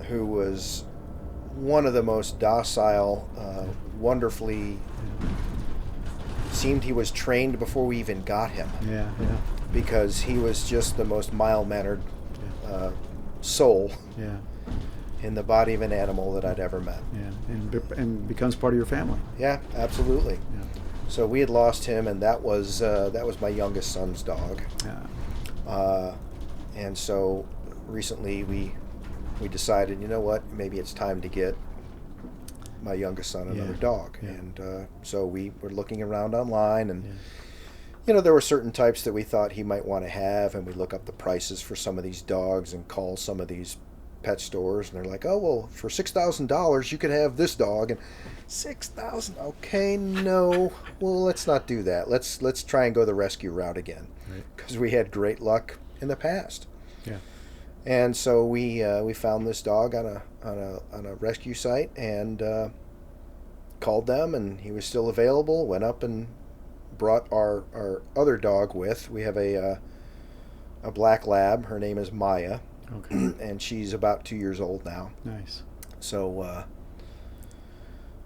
who was one of the most docile, wonderfully. Seemed he was trained before we even got him. Yeah. Because he was just the most mild-mannered soul in the body of an animal that I'd ever met. Yeah, and becomes part of your family. Yeah, absolutely. Yeah. So we had lost him, and that was my youngest son's dog. Yeah. And so recently we decided, you know what, maybe it's time to get my youngest son another dog. Yeah. And so we were looking around online, and there were certain types that we thought he might want to have, and we look up the prices for some of these dogs and call some of these pet stores, and they're like, oh, well, for $6,000 you could have this dog. And $6,000, okay, no, well, let's not do that. Let's try and go the rescue route again, because we had great luck in the past. Yeah. And so we found this dog on a rescue site, and called them, and he was still available. Went up and brought our other dog with. We have a black lab. Her name is Maya. Okay. And she's about 2 years old now. Nice. So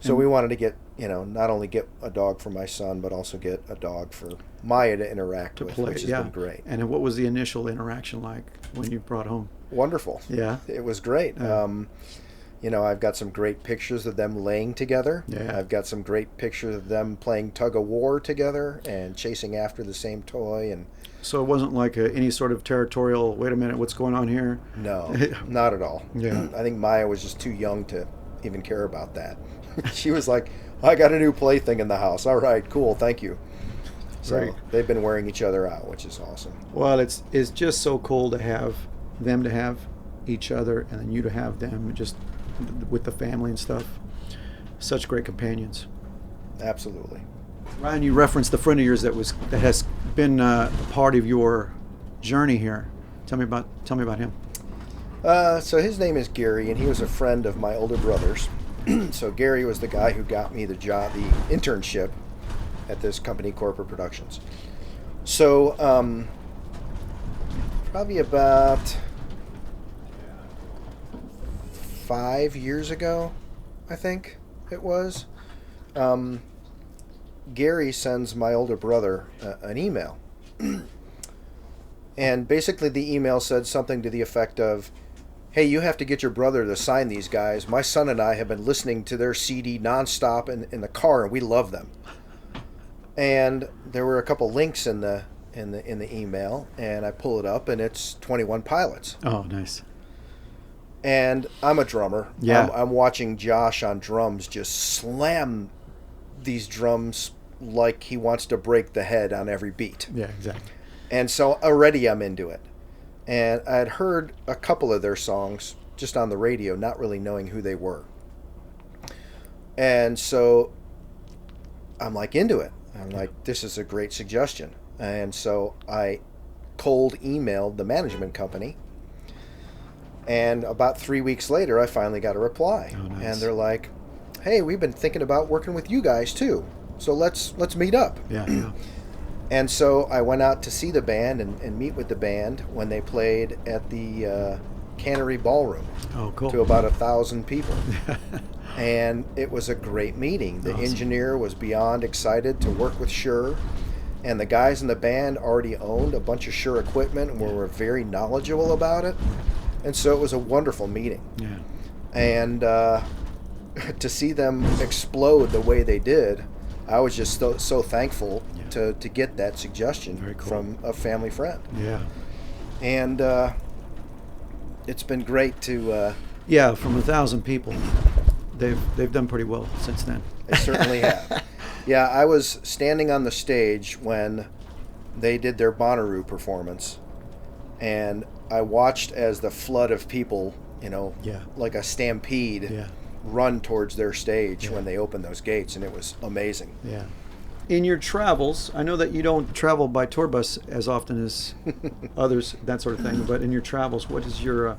we wanted to get, not only get a dog for my son, but also get a dog for Maya to interact with, which has been great. And what was the initial interaction like when you brought home? Wonderful. Yeah. It was great. I've got some great pictures of them laying together. Yeah. I've got some great pictures of them playing tug of war together and chasing after the same toy. And so it wasn't like any sort of territorial, wait a minute, what's going on here? No, not at all. Yeah. I think Maya was just too young to even care about that. She was like, I got a new plaything in the house. All right, cool, thank you. So they've been wearing each other out, which is awesome. Well, it's just so cool to have them to have each other, and then you to have them just with the family and stuff. Such great companions. Absolutely. Ryan, you referenced the friend of yours that has been part of your journey here. Tell me about him. So his name is Gary, and he was a friend of my older brother's. So Gary was the guy who got me the internship at this company, Corporate Productions. So probably about 5 years ago, I think it was, Gary sends my older brother an email. And basically the email said something to the effect of, hey, you have to get your brother to sign these guys. My son and I have been listening to their CD nonstop in the car, and we love them. And there were a couple links in the in the email, and I pull it up, and it's 21 Pilots. Oh, nice. And I'm a drummer. Yeah. I'm watching Josh on drums just slam these drums like he wants to break the head on every beat. Yeah, exactly. And so already I'm into it. And I had heard a couple of their songs just on the radio, not really knowing who they were. And so I'm like into it. I'm like, this is a great suggestion. And so I cold emailed the management company. And about 3 weeks later, I finally got a reply. Oh, nice. And they're like, hey, we've been thinking about working with you guys too. So let's meet up. Yeah. And so I went out to see the band and meet with the band when they played at the Cannery Ballroom. Oh, cool. To about 1,000 people. And it was a great meeting. The awesome. engineer was beyond excited to work with Shure. And the guys in the band already owned a bunch of Shure equipment and were very knowledgeable about it. And so it was a wonderful meeting. Yeah. And to see them explode the way they did, I was just so thankful to get that suggestion Very cool. from a family friend. Yeah. And it's been great to... Yeah, from 1,000 people, they've done pretty well since then. They certainly have. Yeah, I was standing on the stage when they did their Bonnaroo performance, and I watched as the flood of people, like a stampede, run towards their stage when they opened those gates, and it was amazing. Yeah. In your travels, I know that you don't travel by tour bus as often as others, that sort of thing, but in your travels, what is your...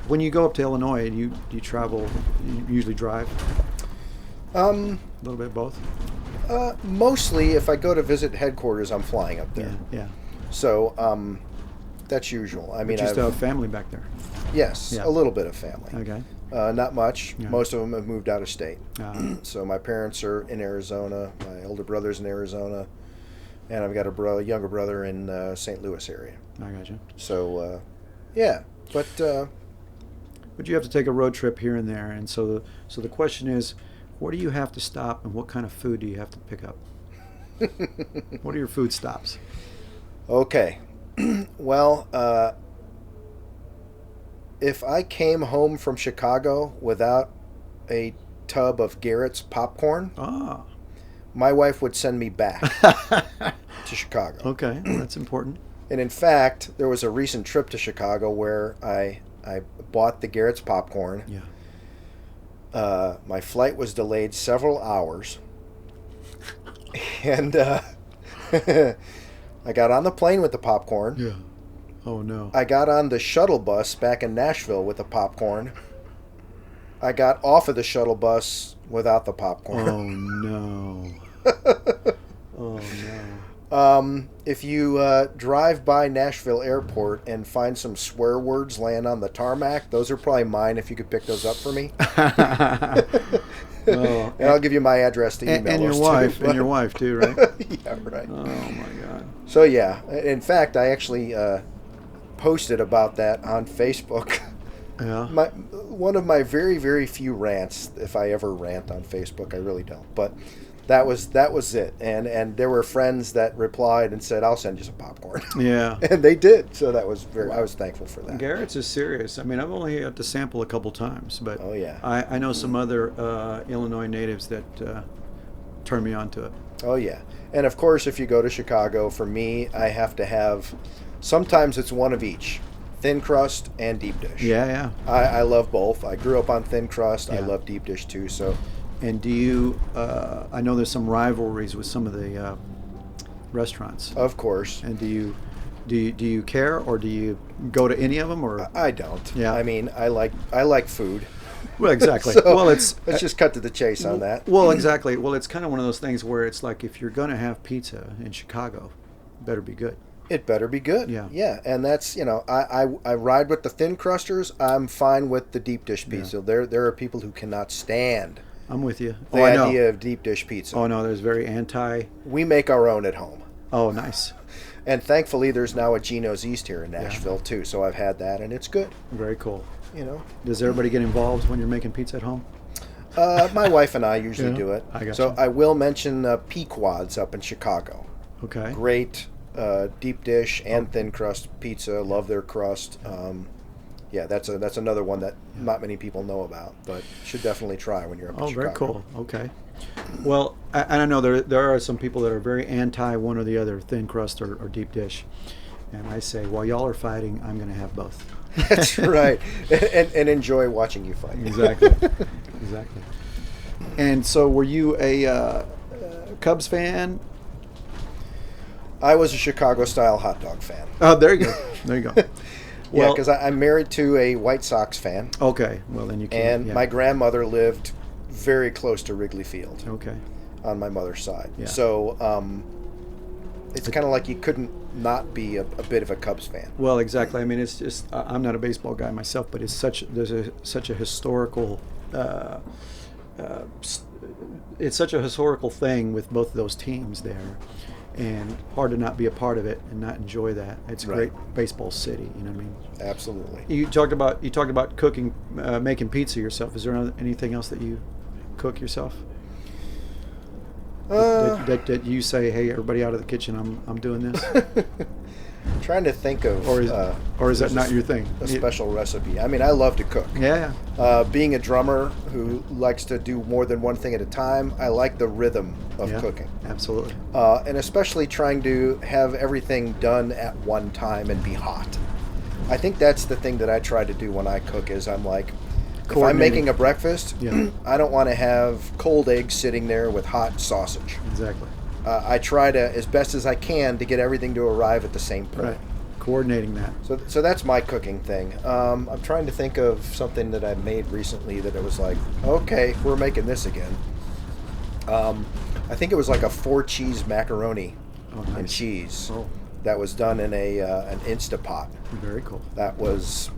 when you go up to Illinois, do you travel, you usually drive? A little bit of both? Mostly, if I go to visit headquarters, I'm flying up there. Yeah. So that's usual. I mean, but you still have family back there? Yes, Yeah. a little bit of family. Okay. Not much. Yeah. Most of them have moved out of state. So So my parents are in Arizona. My older brother's in Arizona, and I've got a younger brother in St. Louis area. I got you. So yeah, but you have to take a road trip here and there, and so the question is, where do you have to stop, and what kind of food do you have to pick up? What are your food stops? okay. Well, if I came home from Chicago without a tub of Garrett's popcorn, my wife would send me back to Chicago. Okay, well, that's important. And in fact, there was a recent trip to Chicago where I bought the Garrett's popcorn. Yeah. My flight was delayed several hours. And I got on the plane with the popcorn. Yeah. Oh, no. I got on the shuttle bus back in Nashville with the popcorn. I got off of the shuttle bus without the popcorn. Oh, no. Oh, no. If you drive by Nashville Airport and find some swear words laying on the tarmac, those are probably mine if you could pick those up for me. Oh, and I'll give you my address to email and your those wife, to. And your wife, too, right? Yeah, right. Oh, my God. So, yeah. In fact, I actually posted about that on Facebook. Yeah. One of my very, very few rants, if I ever rant on Facebook, I really don't. But that was it. And there were friends that replied and said, I'll send you some popcorn. Yeah. And they did. So that was I was thankful for that. Garrett's is serious. I mean, I've only had to sample a couple times, but Oh, yeah. I know some other Illinois natives that turned me on to it. Oh, yeah. And of course, if you go to Chicago, for me, I have to have, sometimes it's one of each. Thin crust and deep dish. Yeah. I love both. I grew up on thin crust. I Yeah. love deep dish too. So, And do you, I know there's some rivalries with some of the restaurants. of course, And do you care, or do you go to any of them, or? I don't. Yeah. I mean, I like food. Well, exactly. So, well, it's let's just cut to the chase on that. Well, exactly. Well, it's kind of one of those things where it's like, if you're going to have pizza in Chicago, it better be good. It better be good. Yeah. Yeah. And that's, I ride with the thin crusters. I'm fine with the deep dish pizza. There are people who cannot stand I'm with you. the I know. idea of deep dish pizza. Oh, no, there's very anti. We make our own at home. Oh, nice. And thankfully, there's now a Gino's East here in Nashville, too. So I've had that, and it's good. Very cool. Does everybody get involved when you're making pizza at home? My wife and I usually Yeah, do it. I got So you. I will mention Pequod's up in Chicago. Okay. Great deep dish and thin crust pizza. Love their crust. Yeah, that's another one that not many people know about, but should definitely try when you're up in Chicago. Very cool. Okay. Well, and I know there are some people that are very anti one or the other, thin crust or deep dish. And I say, while y'all are fighting, I'm going to have both. That's right. And enjoy watching you fight. Exactly. Exactly. And so were you a Cubs fan? I was a Chicago-style hot dog fan. Oh, there you go. There you go. Yeah, because I'm married to a White Sox fan. Okay. Well, then you can. And my grandmother lived very close to Wrigley Field. Okay. On my mother's side. Yeah. So it's kind of like you couldn't not be a bit of a Cubs fan. Well, exactly. I mean, it's just I'm not a baseball guy myself, but there's such a historical it's such a historical thing with both of those teams there, and hard to not be a part of it and not enjoy that. It's a great baseball city, you know what I mean? Absolutely. You talked about cooking, making pizza yourself. Is there anything else that you cook yourself? That you say, hey, everybody out of the kitchen, I'm doing this? Trying to think of, or is that not your thing? A special recipe. I mean, I love to cook. Yeah. Being a drummer who likes to do more than one thing at a time, I like the rhythm of cooking. Absolutely. And especially trying to have everything done at one time and be hot. I think that's the thing that I try to do when I cook. Is I'm like, if I'm making a breakfast, I don't want to have cold eggs sitting there with hot sausage. Exactly. I try to, as best as I can, to get everything to arrive at the same point. Right. Coordinating that. So that's my cooking thing. I'm trying to think of something that I made recently that it was like, okay, we're making this again. I think it was like a 4-cheese macaroni and cheese that was done in an Instapot. Very cool. That was,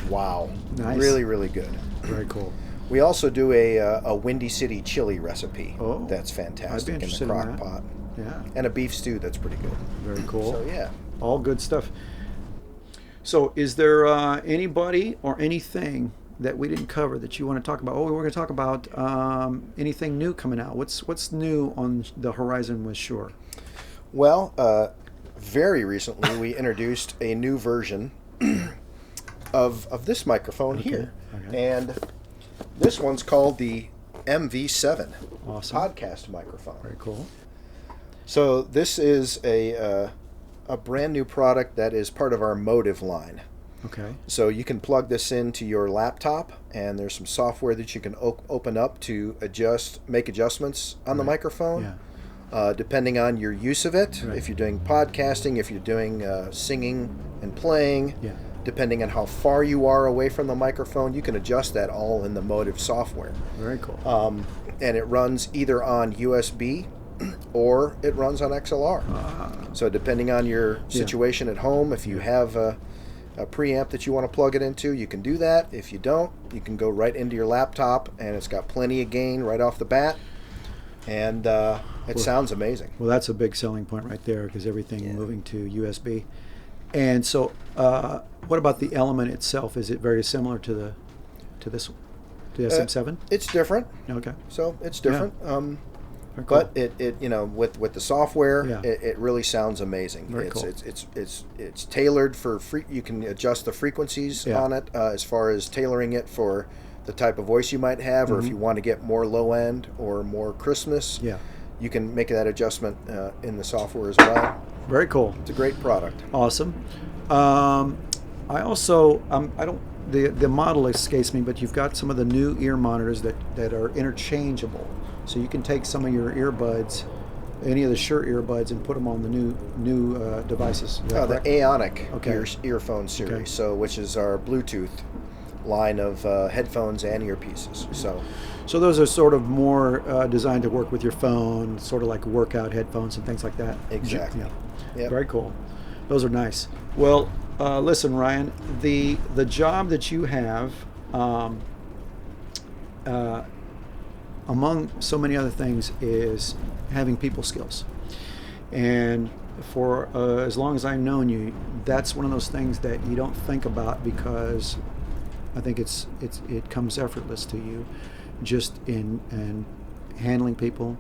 wow. Nice. Really, really good. Very cool. We also do a Windy City chili recipe. Oh, that's fantastic I'd be interested in the crock in that. pot. Yeah. And a beef stew that's pretty good. Very cool. So yeah. All good stuff. So is there anybody or anything that we didn't cover that you want to talk about? Oh, we're going to talk about anything new coming out. What's new on the horizon with Shure? Well, very recently we introduced a new version of this microphone here. Okay. And this one's called the MV7 podcast microphone. Very cool. So this is a brand new product that is part of our Motive line. Okay. So you can plug this into your laptop, and there's some software that you can open up to make adjustments on the microphone, depending on your use of it. Right. If you're doing podcasting, if you're doing singing and playing. Yeah. Depending on how far you are away from the microphone, you can adjust that all in the Motive software. Very cool. And it runs either on USB or it runs on XLR. So depending on your situation at home, if you have a preamp that you want to plug it into, you can do that. If you don't, you can go right into your laptop, and it's got plenty of gain right off the bat. And it sounds amazing. Well, that's a big selling point right there, because everything moving to USB. And so, what about the element itself? Is it very similar to this one, the SM7? It's different. Okay. So it's different. Cool. But it with the software, it really sounds amazing. Very cool. It's tailored for you can adjust the frequencies on it as far as tailoring it for the type of voice you might have, or if you want to get more low end or more crispness. Yeah. You can make that adjustment in the software as well. Very cool. It's a great product. Awesome. I also the model escapes me, but you've got some of the new ear monitors that are interchangeable, so you can take some of your earbuds, any of the Shure earbuds, and put them on the new devices. The Aonic earphone series, which is our Bluetooth line of headphones and earpieces. So those are sort of more designed to work with your phone, sort of like workout headphones and things like that. Exactly. Yeah. Yep. Very cool. Those are nice. Well, listen, Ryan, the job that you have, among so many other things, is having people skills. And for as long as I've known you, that's one of those things that you don't think about, because I think it comes effortless to you, just in handling people,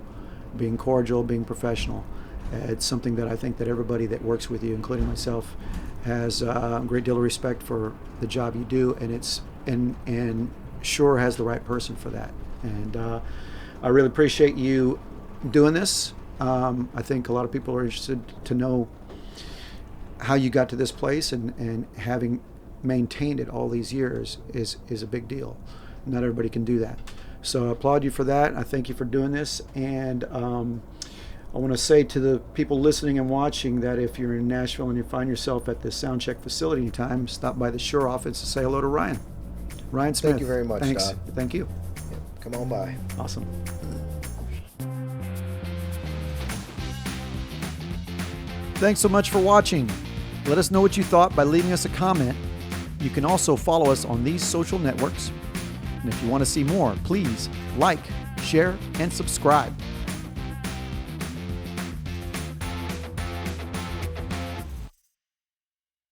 being cordial, being professional. It's something that I think that everybody that works with you, including myself, has a great deal of respect for the job you do, and Shure has the right person for that. And I really appreciate you doing this. I think a lot of people are interested to know how you got to this place, and having maintained it all these years is a big deal. Not everybody can do that. So I applaud you for that. I thank you for doing this. And I want to say to the people listening and watching that if you're in Nashville and you find yourself at the Soundcheck facility anytime, stop by the Shure office to say hello to Ryan. Ryan Smith. Thank you very much, Thanks. Don. Thank you. Yeah, come on by. Awesome. Thanks so much for watching. Let us know what you thought by leaving us a comment. You can also follow us on these social networks. And if you want to see more, please like, share, and subscribe.